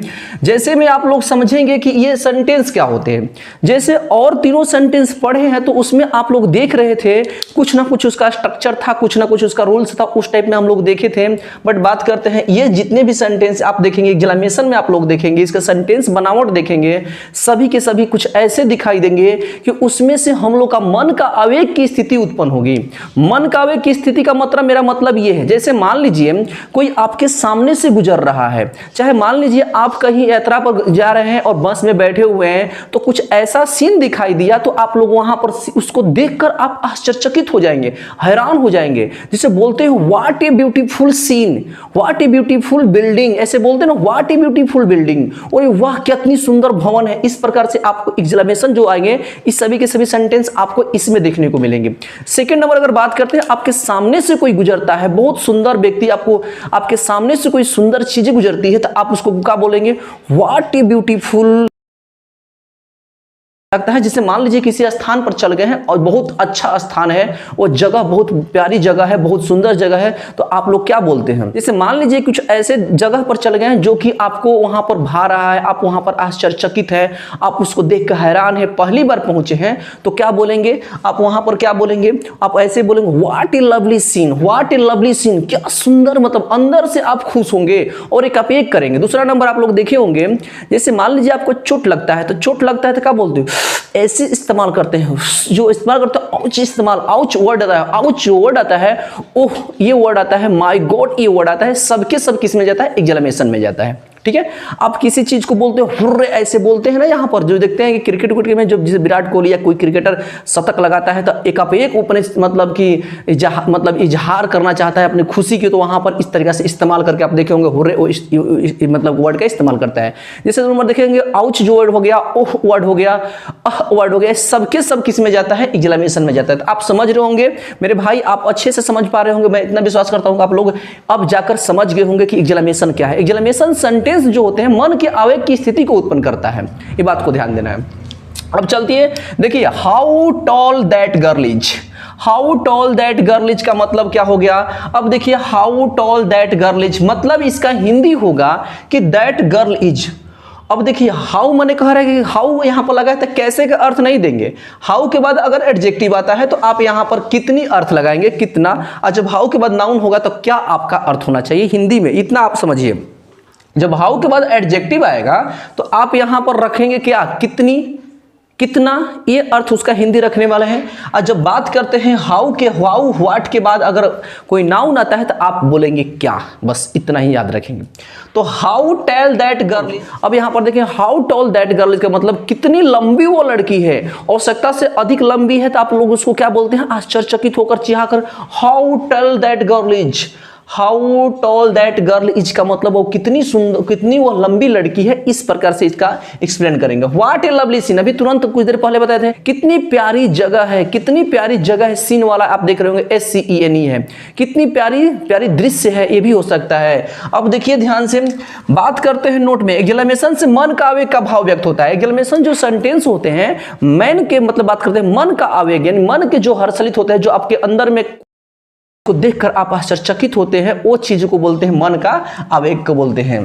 जैसे में आप लोग समझेंगे कि ये सेंटेंस क्या होते हैं। जैसे और तीनों सेंटेंस पढ़े हैं तो उसमें आप लोग देख रहे थे कुछ ना कुछ उसका स्ट्रक्चर था, कुछ ना कुछ उसका रूल्स था, उस टाइप में हम लोग देखे थे। बट बात करते हैं ये जितने भी सेंटेंस आप देखेंगे एक्सक्लेमेशन में, आप लोग देखेंगे इसका सेंटेंस बनावट देखेंगे, सभी के सभी कुछ ऐसे दिखाई देंगे कि उसमें से हम लोग का मन का आवेग की स्थिति उत्पन्न होगी। मन का आवेग की स्थिति का मतलब, मेरा मतलब ये है, जैसे मान लीजिए कोई आपके सामने से गुजर रहा है, चाहे मान लीजिए आप कहीं यात्रा पर जा रहे हैं और बस में बैठे हुए हैं, तो कुछ ऐसा सीन दिखाई दिया तो आप लोग वहां पर उसको देखकर आप आश्चर्यचकित हो जाएंगे, हैरान हो जाएंगे, जिसे बोलते हैं what a beautiful scene, what a beautiful building, ऐसे बोलते हैं ना, व्हाट ए ब्यूटीफुल बिल्डिंग, ओए वाह कितनी सुंदर भवन है। इस प्रकार से आपको एक्सक्लेमेशन जो आएंगे, इस सभी के सभी सेंटेंस आपको इसमें देखने को मिलेंगे। सेकंड नंबर अगर बात करते हैं, आपके सामने से कोई गुजरता है, बहुत सुंदर व्यक्ति, आपको आपके सामने से कोई सुंदर चीजें गुजरती है, तो आप उसको क्या बोलेंगे, व्हाट ए ब्यूटीफुल लगता है। जिसे मान लीजिए किसी स्थान पर चल गए हैं और बहुत अच्छा स्थान है, वो जगह बहुत प्यारी जगह है, बहुत सुंदर जगह है, तो आप लोग क्या बोलते हैं, जैसे मान लीजिए कुछ ऐसे जगह पर चल गए हैं जो कि आपको वहां पर भा रहा है, आप वहां पर आश्चर्यचकित है, आप उसको देखकर हैरान है, पहली बार पहुंचे हैं, तो क्या बोलेंगे आप वहां पर, क्या बोलेंगे आप, ऐसे बोलेंगे what a lovely scene, what a lovely scene, क्या सुंदर, मतलब अंदर से आप खुश होंगे और एक अपेक करेंगे। दूसरा नंबर आप लोग देखे होंगे, जैसे मान लीजिए आपको चोट लगता है, तो चोट लगता है तो क्या बोलते हो, ऐसे इस्तेमाल करते हैं, जो इस्तेमाल करते हैं आउच इस्तेमाल, आउच वर्ड आता है, आउच वर्ड आता है, ओह ये वर्ड आता है, माय गॉड ये वर्ड आता है, सबके सब किस में जाता है, एक्सक्लेमेशन में जाता है। ठीक है, आप किसी चीज को बोलते हो हुर्रे, ऐसे बोलते हैं ना, यहाँ पर जो देखते हैं कि क्रिकेट में जब जैसे विराट कोहली या कोई क्रिकेटर शतक लगाता है तो एक आप एक अपने मतलब कि मतलब इजहार करना चाहता है अपनी खुशी की, तो वहां पर इस तरीके से इस्तेमाल करके आप देखे होंगे हुर्रे मतलब वर्ड का इस्तेमाल करता है। जैसे नंबर देखेंगे आउच जो वर्ड हो गया, ओह वर्ड हो गया, वर्ड हो गया, सबके सब किस में जाता है, एक्सक्लेमेशन में जाता है। तो आप समझ रहे होंगे मेरे भाई, आप अच्छे से समझ पा रहे होंगे, मैं इतना विश्वास करता हूँ आप लोग अब जाकर समझ गए होंगे कि एक्सक्लेमेशन क्या है। एक्सक्लेमेशन सेंटेंस जो होते हैं मन के आवेग की स्थिति को उत्पन्न करता है, ये बात को ध्यान देना है। अब चलती है, देखिए how tall that girl is, how tall that girl is का मतलब क्या हो गया। अब देखिए how tall that girl is मतलब इसका हिंदी होगा कि दैट गर्ल इज। अब देखिए हाउ मैंने कह रहा है कि हाउ यहां पर लगा है तो कैसे का अर्थ नहीं देंगे, हाउ के बाद अगर एडजेक्टिव आता है तो आप यहां पर कितनी अर्थ लगाएंगे, कितना, और जब हाउ के बाद नाउन होगा तो क्या आपका अर्थ होना चाहिए हिंदी में, इतना आप समझिए। जब हाउ के बाद एडजेक्टिव आएगा तो आप यहां पर रखेंगे क्या, कितनी, कितना, ये अर्थ उसका हिंदी रखने वाला है। और जब बात करते हैं हाउ के, हाउ व्हाट के बाद अगर कोई नाउन आता है तो आप बोलेंगे क्या, बस इतना ही याद रखेंगे। तो हाउ टेल दैट गर्ल, अब यहां पर देखिए हाउ टॉल दैट गर्ल का मतलब कितनी लंबी वो लड़की है, आवश्यकता से अधिक लंबी है, तो आप लोग उसको क्या बोलते हैं, आश्चर्यचकित होकर चिढ़ाकर how tall that girl is, how tall that girl is का मतलब वो कितनी सुंदर, कितनी वो लंबी लड़की है, इस प्रकार से इसका एक्सप्लेन करेंगे। व्हाट ए लवली सीन, अभी तुरंत कुछ देर पहले बताए थे, कितनी प्यारी जगह है, कितनी प्यारी जगह है, सीन वाला आप देख रहे होंगे SCENE है, कितनी प्यारी प्यारी दृश्य है, ये भी हो सकता है। अब देखिए ध्यान से बात करते हैं नोट में, एक्सक्लेमेशन से मन का आवेग का भाव व्यक्त होता है। एक्सक्लेमेशन जो सेंटेंस होते हैं, मैन के मतलब बात करते हैं मन का आवेग, यानी मन के जो हर्षलित होते हैं, जो आपके अंदर में को देखकर आप आश्चर्यचकित होते हैं, वो चीज को बोलते हैं मन का आवेग को बोलते हैं।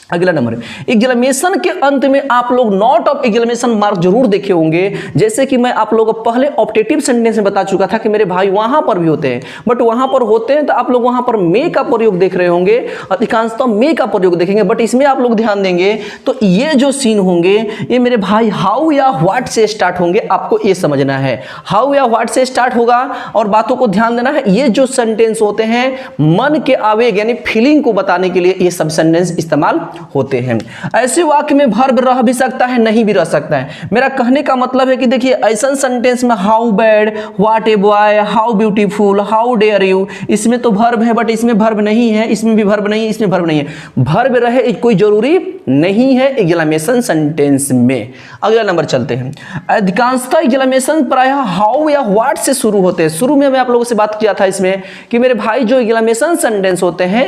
अगला नंबर, एक्सक्लेमेशन के अंत में आप लोग नॉट ऑफ एक्सक्लेमेशन मार्क जरूर देखे होंगे, जैसे कि मैं आप लोगों को पहले ऑप्टेटिव सेंटेंस में बता चुका था कि मेरे भाई वहां पर भी होते हैं, बट वहां पर होते हैं तो आप लोग वहां पर मे का प्रयोग देख रहे होंगे, अधिकांशतः मे का प्रयोग देखेंगे, बट इसमें आप लोग ध्यान देंगे तो ये जो सीन होंगे ये मेरे भाई हाउ या व्हाट से स्टार्ट होंगे, आपको ये समझना है, हाउ या व्हाट से स्टार्ट होगा और बातों को ध्यान देना है। ये जो सेंटेंस होते हैं मन के आवेग यानी फीलिंग को बताने के लिए ये सब सेंटेंस इस्तेमाल होते हैं। ऐसे वाक्य में वर्ब रह भी सकता है, नहीं भी रह सकता है। मेरा कहने का मतलब है कि देखिए ऐसा सेंटेंस में how bad, what a boy, how beautiful, how dare you, इसमें तो वर्ब है बट इसमें वर्ब नहीं है, इसमें भी वर्ब नहीं है, इसमें वर्ब नहीं है, वर्ब रहे कोई जरूरी नहीं है एक्सक्लेमेशन सेंटेंस में। अगला नंबर चलते हैं, अधिकांशतः एक्सक्लेमेशन प्रायः हाउ या व्हाट से शुरू होते हैं। शुरू में मैं आप लोगों से बात किया था इसमें कि मेरे भाई जो एक्सक्लेमेशन सेंटेंस होते हैं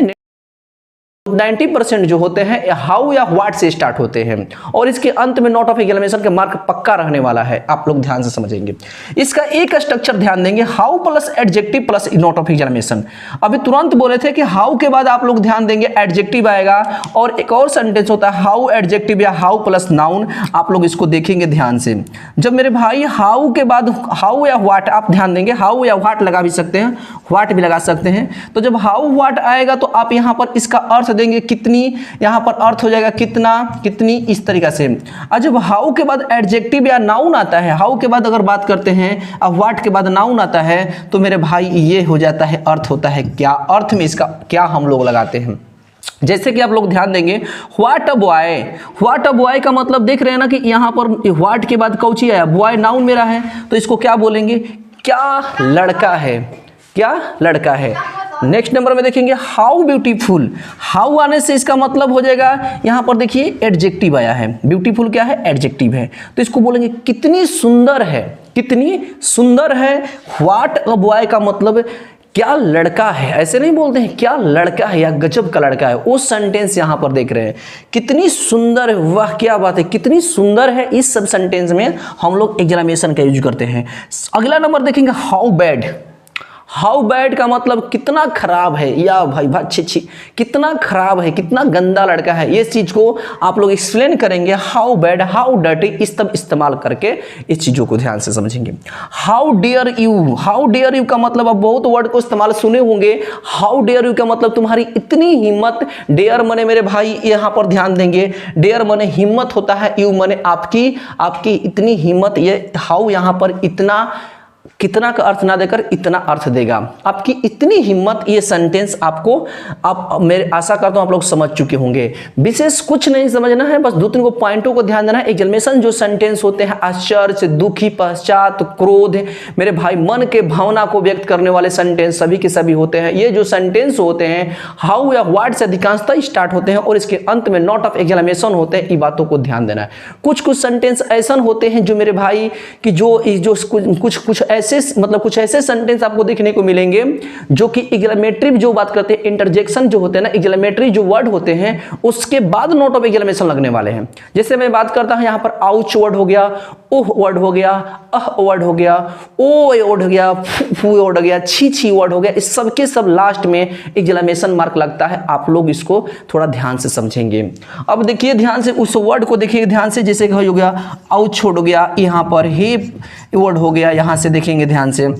90% जो होते हैं हाउ या व्हाट से स्टार्ट होते हैं और इसके अंत में नॉट ऑफ एक्सक्लेमेशन का मार्क पक्का रहने वाला है, आप लोग ध्यान से समझेंगे। इसका एक स्ट्रक्चर ध्यान देंगे, how plus adjective plus not of exclamation. अभी तुरंत बोले थे कि हाउ के बाद आप लोग ध्यान देंगे एडजेक्टिव आएगा और एक और सेंटेंस होता है हाउ एडजेक्टिव या हाउ प्लस नाउन, आप लोग इसको देखेंगे ध्यान से। जब मेरे भाई हाउ के बाद हाउ या व्हाट, आप ध्यान देंगे हाउ या व्हाट लगा भी सकते हैं, व्हाट भी लगा सकते हैं। तो जब हाउ व्हाट आएगा तो आप यहां पर इसका अर्थ देंगे कितनी, यहाँ पर अर्थ हो जाएगा कितना, कितनी, इस तरीका से। और जब हाउ के बाद एडजेक्टिव या नाउन आता है, हाउ के बाद अगर बात करते हैं, अब व्हाट के बाद नाउन आता है, तो मेरे भाई ये हो जाता है अर्थ होता है क्या। अर्थ में इसका क्या हम लोग लगाते हैं, जैसे कि आप लोग ध्यान देंगे what a boy, what a boy का मतलब देख रहे हैं ना कि यहाँ पर व्हाट के बाद कौची आया, बॉय नाउन मेरा है, तो इसको क्या बोलेंगे, क्या लड़का है, क्या लड़का है। नेक्स्ट नंबर में देखेंगे हाउ ब्यूटीफुल, हाउ आने से इसका मतलब हो जाएगा, यहाँ पर देखिए एडजेक्टिव आया है, ब्यूटीफुल क्या है, एडजेक्टिव है, तो इसको बोलेंगे कितनी सुंदर है, कितनी सुंदर है। व्हाट अ बॉय का मतलब क्या लड़का है, ऐसे नहीं बोलते हैं क्या लड़का है या गजब का लड़का है, वो सेंटेंस यहां पर देख रहे हैं, कितनी सुंदर है, वाह क्या बात है, कितनी सुंदर है। इस सब सेंटेंस में हम लोग एक्सक्लेमेशन का यूज करते हैं। अगला नंबर देखेंगे हाउ बैड, हाउ बैड का मतलब कितना खराब है, या भाई अच्छी अच्छी कितना खराब है, कितना गंदा लड़का है। ये चीज को आप लोग एक्सप्लेन करेंगे, हाउ बैड, हाउ डर्टी, इस तब इस्तेमाल करके इस चीजों को ध्यान से समझेंगे। How dare you, how dare you का मतलब अब बहुत वर्ड को इस्तेमाल सुने होंगे। हाउ डेयर यू का मतलब तुम्हारी इतनी हिम्मत, डेयर मने मेरे भाई यहाँ पर ध्यान देंगे, डेयर मने हिम्मत होता है, यू मने आपकी, आपकी इतनी हिम्मत। ये हाउ यहाँ पर इतना, कितना का अर्थ ना देकर इतना अर्थ देगा, आपकी इतनी हिम्मत। ये सेंटेंस आपको, आप मेरे आशा करता हूं आप लोग समझ चुके होंगे, विशेष कुछ नहीं समझना है, बस दो तीन को पॉइंटों को ध्यान देना है। एक्सक्लेमेशन जो सेंटेंस होते हैं, आश्चर्य, दुखी, पश्चात, क्रोध, मेरे भाई मन के भावना को व्यक्त करने वाले सेंटेंस सभी के सभी होते हैं। ये जो सेंटेंस होते हैं हाउ या व्हाट से अधिकांशतः स्टार्ट होते हैं और इसके अंत में नॉट ऑफ एक्सक्लेमेशन होते हैं। इन बातों को ध्यान देना है। कुछ कुछ सेंटेंस ऐसा होते हैं जो मेरे भाई कि जो कुछ ऐसे मतलब कुछ ऐसे सेंटेंस आपको देखने को मिलेंगे जो कि एक्सक्लेमेटरी जो बात करते हैं, इंटरजेक्शन जो होते हैं ना, एक्सक्लेमेटरी जो वर्ड होते हैं उसके बाद नोट ऑफ एक्सक्लेमेशन लगने वाले हैं। जैसे मैं बात करता हूं यहां पर आउच वर्ड हो गया, ओह वर्ड हो गया, अह वर्ड हो गया, ओ वर्ड हो गया, फू वर्ड हो गया, छी छी वर्ड हो गया, इस सब के सब लास्ट में एक्सक्लेमेशन मार्क लगता है। आप लोग इसको थोड़ा ध्यान से समझेंगे। अब देखिए ध्यान से उस वर्ड को देखिए ध्यान से, जैसे कि हो गया आउच हो गया, यहाँ पर हे वर्ड हो गया, यहाँ से देखेंगे ध्यान से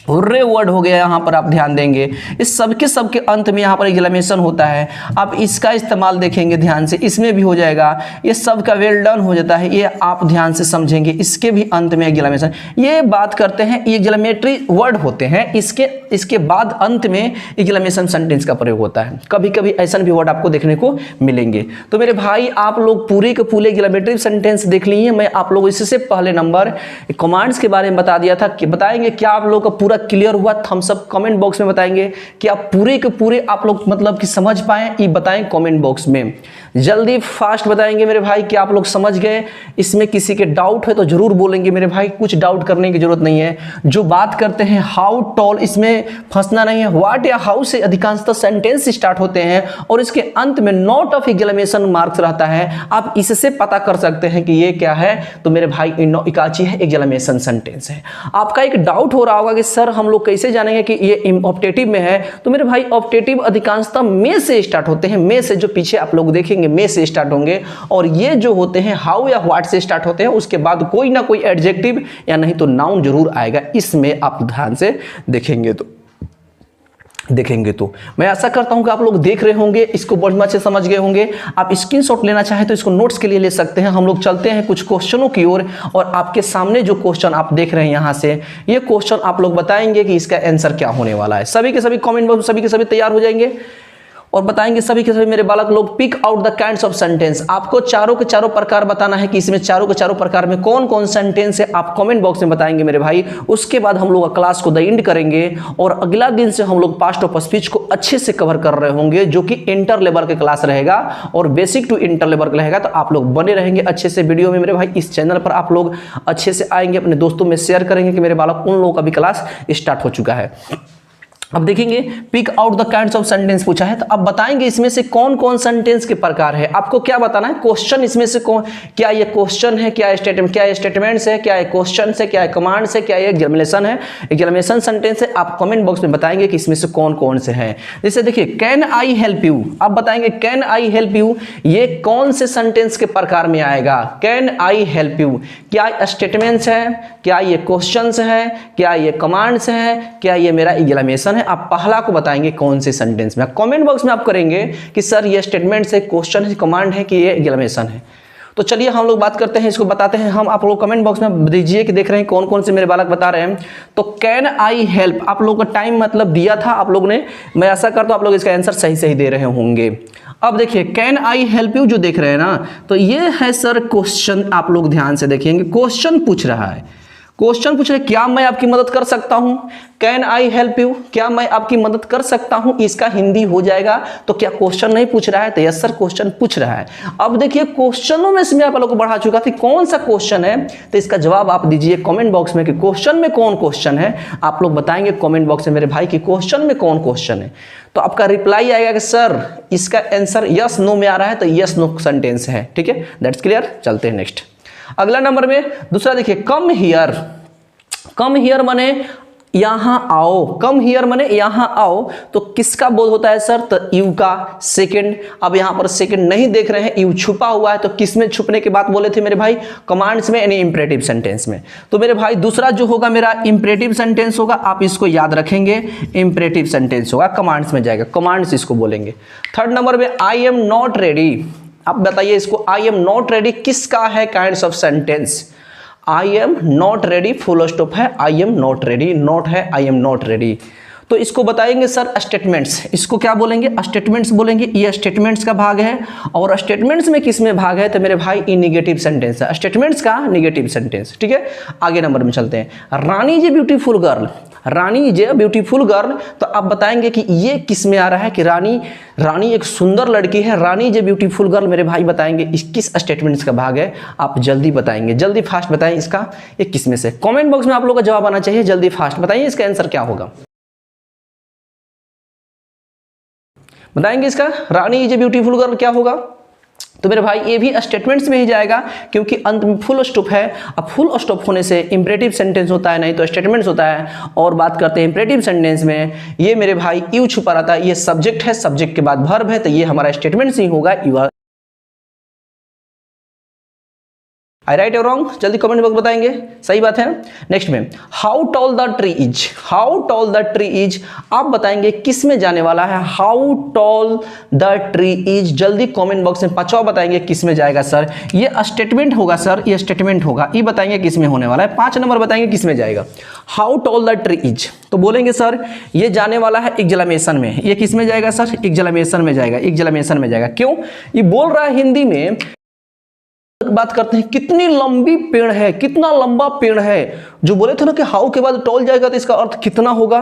हुर्रे वर्ड हो गया, यहाँ पर आप ध्यान देंगे। इस सबके सबके अंत में यहाँ पर एक्सक्लेमेशन होता है। आप इसका इस्तेमाल देखेंगे ध्यान से, इसमें भी हो जाएगा। ये सब का वेल डन हो जाता है, ये आप ध्यान से समझेंगे। इसके भी अंत में एक्सक्लेमेशन, ये बात करते हैं ये एक्सक्लेमेटरी वर्ड होते हैं। इसके बाद अंत में एक्सक्लेमेशन सेंटेंस का प्रयोग होता है। कभी कभी ऐसा भी वर्ड आपको देखने को मिलेंगे। तो मेरे भाई आप लोग पूरे के पूरे एक्सक्लेमेटरी सेंटेंस देख लिए। मैं आप लोग इससे पहले नंबर कमांड्स के बारे में बता दिया था कि बताएंगे क्या आप लोग का पूरा क्लियर हुआ। थम्स अप कमेंट बॉक्स में बताएंगे कि आप पूरे के पूरे आप लोग मतलब कि समझ पाए, ये बताएं कमेंट बॉक्स में। जल्दी फास्ट बताएंगे मेरे भाई कि आप लोग समझ गए। इसमें किसी के डाउट है तो जरूर बोलेंगे मेरे भाई, कुछ डाउट करने की जरूरत नहीं है। जो बात करते हैं हाउ टॉल, इसमें फंसना नहीं है। व्हाट या हाउ से अधिकांशतः सेंटेंस स्टार्ट होते हैं और इसके अंत में नॉट ऑफ एक्सक्लेमेशन मार्क्स रहता है। आप इससे पता कर सकते हैं कि ये क्या है। तो मेरे भाई इकाची है, एक्सक्लेमेशन सेंटेंस है। आपका एक डाउट हो रहा होगा कि सर हम लोग कैसे जानेंगे कि ये ऑप्टेटिव में है। तो मेरे भाई ऑप्टेटिव अधिकांशतः में से स्टार्ट होते हैं। में से जो पीछे आप लोग देखेंगे में से स्टार्ट होंगे, और ये जो होते हैं हाउ या व्हाट से स्टार्ट होते हैं। उसके बाद कोई ना कोई एडजेक्टिव या नहीं तो नाउन जरूर आएगा। इसमें आप ध्यान से देखेंगे तो मैं आशा करता हूं कि आप लोग देख रहे होंगे, इसको बढ़िया से समझ गए होंगे। आप स्क्रीनशॉट लेना चाहें तो इसको नोट्स के लिए ले सकते हैं। हम लोग चलते हैं कुछ क्वेश्चनों की ओर, और आपके सामने जो क्वेश्चन आप देख रहे हैं यहां से, ये क्वेश्चन आप लोग बताएंगे कि इसका आंसर क्या होने वाला है। सभी के सभी कमेंट बॉक्स सभी के सभी तैयार हो जाएंगे और बताएंगे सभी के सभी मेरे बालक लोग। Pick out the kinds of sentence, आपको चारों के चारों प्रकार बताना है कि इसमें चारों के चारों प्रकार में कौन कौन सेंटेंस है। आप कमेंट बॉक्स में बताएंगे मेरे भाई। उसके बाद हम लोग क्लास को द एंड करेंगे और अगला दिन से हम लोग पास्ट ऑफ स्पीच को अच्छे से कवर कर रहे होंगे, जो कि इंटर लेवल के क्लास रहेगा और बेसिक टू इंटर लेवल का रहेगा। तो आप लोग बने रहेंगे अच्छे से वीडियो में मेरे भाई। इस चैनल पर आप लोग अच्छे से आएंगे, अपने दोस्तों में शेयर करेंगे कि मेरे बालक उन लोगों का भी क्लास स्टार्ट हो चुका है। अब देखेंगे pick out the kinds of sentence पूछा है, तो अब बताएंगे इसमें से कौन कौन सेंटेंस के प्रकार है। आपको क्या बताना है, क्वेश्चन इसमें से कौन, क्या ये क्वेश्चन है, क्या स्टेटमेंट, क्या स्टेटमेंट्स है, क्या क्वेश्चन है, क्या कमांड्स है, क्या ये एक्सक्लेमेशन है, एक्सक्लेमेशन सेंटेंस है। आप कमेंट बॉक्स में बताएंगे कि इसमें से कौन कौन से हैं। जैसे देखिए कैन आई हेल्प यू, आप बताएंगे कैन आई हेल्प यू, ये कौन से सेंटेंस के प्रकार में आएगा। कैन आई हेल्प यू, क्या स्टेटमेंट्स है, क्या ये क्वेश्चन है, क्या ये कमांड्स है, क्या ये मेरा एक्सक्लेमेशन है, आप पहला को बताएंगे कौन से सेंटेंस में। कमेंट बॉक्स में आप करेंगे कि सर ये स्टेटमेंट से क्वेश्चन है, कमांड है कि ये एक्सक्लेमेशन है। तो चलिए हम लोग बात करते हैं, इसको बताते हैं हम। आप लोग कमेंट बॉक्स में दीजिए कि देख रहे हैं कौन कौन से मेरे बालक बता रहे हैं। तो कैन आई हेल्प, आप लोगों का टाइम मतलब दिया था आप लोग ने, मैं आशा करता हूं आप लोग इसका आंसर सही सही दे रहे होंगे। अब देखिए कैन आई हेल्प यू जो देख रहे हैं ना, तो ये है सर क्वेश्चन। आप लोग ध्यान से देखेंगे, क्वेश्चन पूछ रहा है, क्वेश्चन पूछ रहे क्या मैं आपकी मदद कर सकता हूं, कैन आई हेल्प यू, क्या मैं आपकी मदद कर सकता हूं, इसका हिंदी हो जाएगा। तो क्या क्वेश्चन नहीं पूछ रहा है, तो यस सर क्वेश्चन पूछ रहा है। अब देखिए क्वेश्चनों में से मैं आप लोगों को बढ़ा चुका था, कौन सा क्वेश्चन है, तो इसका जवाब आप दीजिए कमेंट बॉक्स में कि क्वेश्चन में कौन क्वेश्चन है। आप लोग बताएंगे कमेंट बॉक्स में मेरे भाई कि क्वेश्चन में कौन क्वेश्चन है। तो आपका रिप्लाई आएगा कि सर इसका आंसर यस नो में आ रहा है, तो यस नो सेंटेंस है। ठीक है, दैट्स क्लियर। चलते हैं नेक्स्ट। अगला नंबर में दूसरा देखिए, कम हियर। कम हियर माने यहां आओ, कम हियर माने यहां आओ। तो किसका बोध होता है सर, तो यू का सेकंड। अब यहां पर सेकंड नहीं देख रहे हैं, यू छुपा हुआ है, तो किस में छुपने की बात बोले थे मेरे भाई, कमांड्स में यानी इंपरेटिव सेंटेंस में। तो मेरे भाई दूसरा जो होगा मेरा इंपरेटिव सेंटेंस होगा, आप इसको याद रखेंगे, इंपरेटिव सेंटेंस होगा, कमांड्स में जाएगा, कमांड्स इसको बोलेंगे। थर्ड नंबर में आई एम नॉट रेडी। आप बताइए इसको, आई एम नॉट रेडी किसका है kinds of sentence. I am not ready full stop है, I am not ready, not है आई एम नॉट रेडी। तो इसको बताएंगे सर स्टेटमेंट्स, इसको क्या बोलेंगे, स्टेटमेंट्स बोलेंगे। ये स्टेटमेंट्स का भाग है, और स्टेटमेंट्स में किस में भाग है, तो मेरे भाई ये निगेटिव सेंटेंस है, स्टेटमेंट्स का निगेटिव सेंटेंस। ठीक है, आगे नंबर में चलते हैं। रानी जी ब्यूटीफुल गर्ल, रानी जे ब्यूटीफुल गर्ल, तो आप बताएंगे कि ये किस में आ रहा है कि रानी एक सुंदर लड़की है, रानी जे ब्यूटीफुल गर्ल मेरे भाई बताएंगे इस किस स्टेटमेंट्स का भाग है। आप जल्दी बताएंगे, जल्दी फास्ट बताएं इसका ये किस में से। कमेंट बॉक्स में आप लोगों का जवाब आना चाहिए, जल्दी फास्ट बताइए इसका आंसर क्या होगा, बताएंगे इसका रानी इज ए ब्यूटीफुल गर्ल क्या होगा। तो मेरे भाई ये भी स्टेटमेंट्स में ही जाएगा, क्योंकि अंत में फुल स्टॉप है। अब फुल स्टॉप होने से इंपरेटिव सेंटेंस होता है, नहीं तो स्टेटमेंट्स होता है। और बात करते हैं इंपरेटिव सेंटेंस में, ये मेरे भाई यू छुपा रहता है, ये सब्जेक्ट है, सब्जेक्ट के बाद वर्ब है, तो ये हमारा स्टेटमेंट्स ही होगा। यू आई राइट और रॉन्ग, जल्दी कमेंट बॉक्स बताएंगे, सही बात है। नेक्स्ट में how tall the tree is, how toll the tree is, आप बताएंगे किस में जाने वाला है, how tall the tree is. जल्दी कमेंट बॉक्स में पांचवा बताएंगे किस में जाएगा सर, ये स्टेटमेंट होगा सर, ये स्टेटमेंट होगा, ये बताएंगे किस में होने वाला है। 5 नंबर बताएंगे किस में जाएगा, how tall the tree is. तो बोलेंगे सर ये जाने वाला है एक्सक्लेमेशन में, ये किस में जाएगा सर, एक्सक्लेमेशन में जाएगा, एक्सक्लेमेशन में जाएगा। क्यों, ये बोल रहा है हिंदी में, बात करते हैं कितनी लंबी पेड़ है, कितना लंबा पेड़ है। जो बोले थे ना कि हाउ के बाद टॉल जाएगा, तो इसका अर्थ कितना होगा,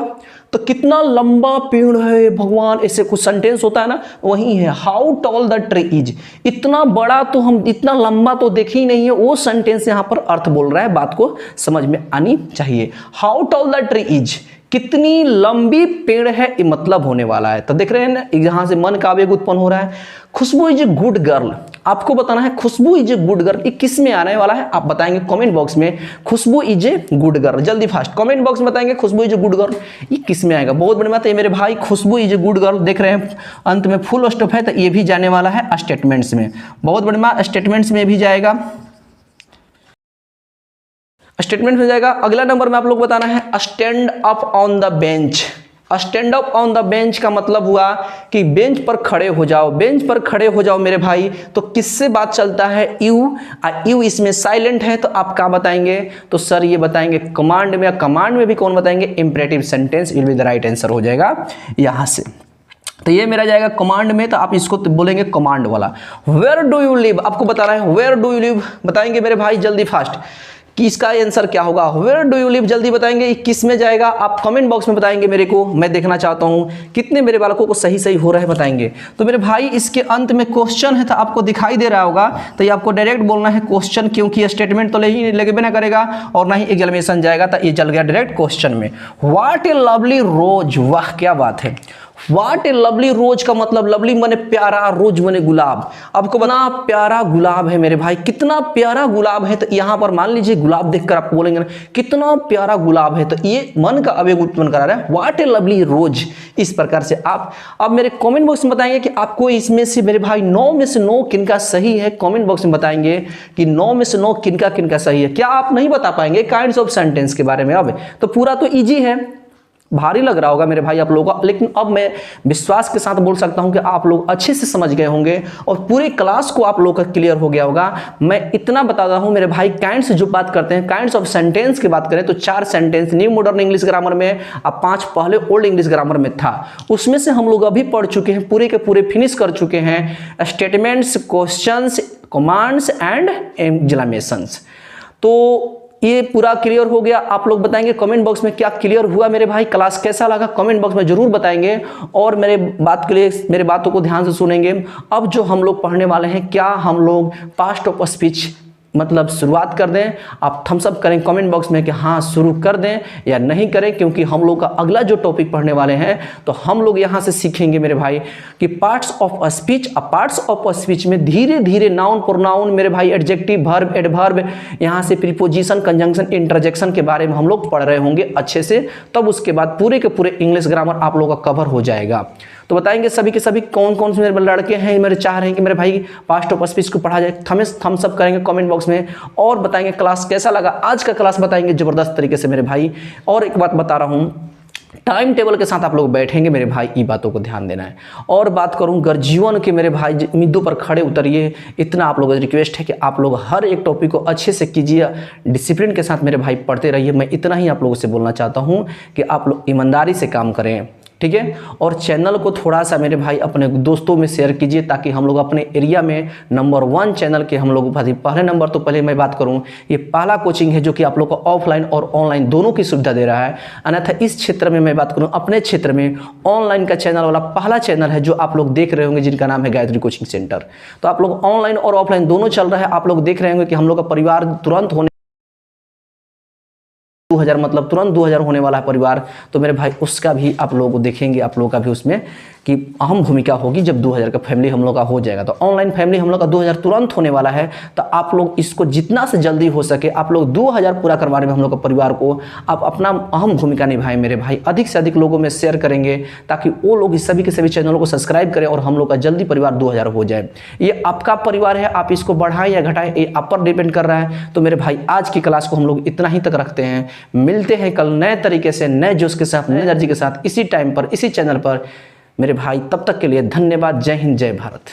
तो कितना लंबा पेड़ है भगवान, ऐसे कुछ सेंटेंस होता है ना, वही है how tall the tree is. इतना बड़ा तो हम, इतना लंबा तो देखे ही नहीं है, वो सेंटेंस यहाँ पर अर्थ बोल रहा है, बात को समझ में आनी चाहिए। How tall the tree is, कितनी लंबी पेड़ है, ये मतलब होने वाला है। तो देख रहे हैं ना, यहां से मन का आवेग उत्पन्न हो रहा है। खुशबू इज ए गुड गर्ल, आपको बताना है खुशबू इज ए गुड गर्ल, ये किस में आने वाला है, आप बताएंगे कमेंट बॉक्स में खुशबू इज ए गुड गर्ल। जल्दी फास्ट कमेंट बॉक्स में बताएंगे खुशबू इज ए गुड गर्ल, ये किस में आएगा। बहुत बड़ी बात है मेरे भाई, खुशबू इज ए गुड गर्ल देख रहे हैं अंत में फुल स्टॉप है, तो ये भी जाने वाला है स्टेटमेंट्स में। बहुत बड़ी बात, स्टेटमेंट्स में भी जाएगा, स्टेटमेंट में जाएगा। अगला नंबर में आप लोग बताना है stand up on the bench. Stand up on the bench का मतलब हुआ कि बेंच पर खड़े हो जाओ, बेंच पर खड़े हो जाओ मेरे भाई। तो किससे बात चलता है, यू, यू इसमें साइलेंट है, तो आप क्या बताएंगे, तो सर ये बताएंगे कमांड में। कमांड में भी कौन बताएंगे, imperative sentence will be the right answer हो जाएगा यहां से। तो ये मेरा जाएगा कमांड में, तो आप इसको बोलेंगे कमांड वाला। वेयर डू यू लिव, आपको बताना है वेयर डू यू लिव, बताएंगे मेरे भाई जल्दी फास्ट कि इसका आंसर क्या होगा। वेयर डू यू लिव जल्दी बताएंगे, किस में जाएगा, आप कमेंट बॉक्स में बताएंगे मेरे को, मैं देखना चाहता हूं कितने मेरे बालकों को सही सही हो रहा है, बताएंगे। तो मेरे भाई इसके अंत में क्वेश्चन है, तो आपको दिखाई दे रहा होगा, तो ये आपको डायरेक्ट बोलना है क्वेश्चन, क्योंकि स्टेटमेंट तो लगे ना करेगा और ना ही एक्सक्लेमेशन जाएगा, तो ये चल गया डायरेक्ट क्वेश्चन में। व्हाट ए लवली रोज, वाह क्या बात है। व्हाट ए लवली रोज का मतलब, लवली माने प्यारा, रोज माने गुलाब। आपको बना प्यारा गुलाब है मेरे भाई, कितना प्यारा गुलाब है। तो यहाँ पर मान लीजिए गुलाब देखकर आप बोलेंगे ना कितना प्यारा गुलाब है, तो ये मन का आवेग उत्पन्न करा रहा है, व्हाट ए लवली रोज। इस प्रकार से आप अब मेरे कमेंट बॉक्स में बताएंगे कि आपको इसमें से मेरे भाई 9 में से 9 किनका सही है। कमेंट बॉक्स में बताएंगे कि 9 में से 9 किनका किनका सही है। क्या आप नहीं बता पाएंगे काइंड्स ऑफ सेंटेंस के बारे में, अब तो पूरा तो इजी है, भारी लग रहा होगा मेरे भाई आप लोगों का, लेकिन अब मैं विश्वास के साथ बोल सकता हूं कि आप लोग अच्छे से समझ गए होंगे और पूरे क्लास को आप लोगों का क्लियर हो गया होगा। मैं इतना बता रहा हूं मेरे भाई, काइंड्स जो बात करते हैं, काइंड्स ऑफ सेंटेंस की बात करें तो 4 sentence new modern English grammar में, अब 5 पहले ओल्ड इंग्लिश ग्रामर में था। उसमें से हम लोग अभी पढ़ चुके हैं, पूरे के पूरे फिनिश कर चुके हैं स्टेटमेंट्स, क्वेश्चंस, कमांड्स एंड एक्सक्लेमेशंस। तो ये पूरा क्लियर हो गया। आप लोग बताएंगे कमेंट बॉक्स में क्या क्लियर हुआ मेरे भाई, क्लास कैसा लगा कमेंट बॉक्स में जरूर बताएंगे और मेरे बात के लिए मेरे बातों को ध्यान से सुनेंगे। अब जो हम लोग पढ़ने वाले हैं, क्या हम लोग पास्ट ऑफ स्पीच मतलब शुरुआत कर दें, आप थम्स अप करें कमेंट बॉक्स में कि हाँ शुरू कर दें या नहीं करें, क्योंकि हम लोग का अगला जो टॉपिक पढ़ने वाले हैं तो हम लोग यहाँ से सीखेंगे मेरे भाई कि parts of a speech. Parts of a speech में धीरे धीरे नाउन प्रोनाउन मेरे भाई, एडजेक्टिव, वर्ब, एडवर्ब, यहाँ से प्रीपोजिशन, कंजंक्शन, इंटरजेक्शन के बारे में हम लोग पढ़ रहे होंगे अच्छे से। तब उसके बाद पूरे के पूरे इंग्लिश ग्रामर आप लोगों का कवर हो जाएगा। तो बताएंगे सभी के सभी कौन कौन से मेरे लड़के हैं, मेरे चाह रहे हैं कि मेरे भाई पास्ट ऑफ स्पीच को पढ़ा जाए, थम्स अप करेंगे कमेंट बॉक्स में और बताएंगे क्लास कैसा लगा। आज का क्लास बताएंगे जबरदस्त तरीके से मेरे भाई। और एक बात बता रहा हूँ, टाइम टेबल के साथ आप लोग बैठेंगे मेरे भाई, ये बातों को ध्यान देना है। और बात करूं गर्जीवन के मेरे भाई, उम्मीदों पर खड़े उतरिए, इतना आप लोगों से रिक्वेस्ट है कि आप लोग हर एक टॉपिक को अच्छे से कीजिए, डिसिप्लिन के साथ मेरे भाई पढ़ते रहिए। मैं इतना ही आप लोगों से बोलना चाहता हूं कि आप लोग ईमानदारी से काम करें, ठीक है। और चैनल को थोड़ा सा मेरे भाई अपने दोस्तों में शेयर कीजिए, ताकि हम लोग अपने एरिया में नंबर 1 चैनल के हम लोग पहले नंबर, तो पहले मैं बात करूं, ये पहला कोचिंग है जो कि आप लोग को ऑफलाइन और ऑनलाइन दोनों की सुविधा दे रहा है। अन्यथा इस क्षेत्र में मैं बात करूं, अपने क्षेत्र में ऑनलाइन का चैनल वाला पहला चैनल है जो आप लोग देख रहे होंगे, जिनका नाम है गायत्री कोचिंग सेंटर। तो आप लोग ऑनलाइन और ऑफलाइन दोनों चल रहा है। आप लोग देख रहे होंगे कि हम लोग का परिवार तुरंत होने 2000 मतलब तुरंत 2000 होने वाला है परिवार। तो मेरे भाई उसका भी आप लोगों को देखेंगे, आप लोगों का भी उसमें कि अहम भूमिका होगी जब 2000 का फैमिली हम लोग का हो जाएगा। तो ऑनलाइन फैमिली हम लोग का 2000 तुरंत होने वाला है। तो आप लोग इसको जितना से जल्दी हो सके आप लोग 2000 पूरा करवाने में हम लोग का परिवार को आप अपना अहम भूमिका निभाएं मेरे भाई। अधिक से अधिक लोगों में शेयर करेंगे ताकि वो लोग इस सभी के सभी चैनलों को सब्सक्राइब करें और हम लोग का जल्दी परिवार 2000 हो जाए। ये आपका परिवार है, आप इसको बढ़ाएं या घटाएं ये आप पर डिपेंड कर रहा है। तो मेरे भाई आज की क्लास को हम लोग इतना ही तक रखते हैं। मिलते हैं कल नए तरीके से, नए जोश के साथ, नए एनर्जी के साथ, इसी टाइम पर, इसी चैनल पर मेरे भाई। तब तक के लिए धन्यवाद। जय हिंद, जय भारत।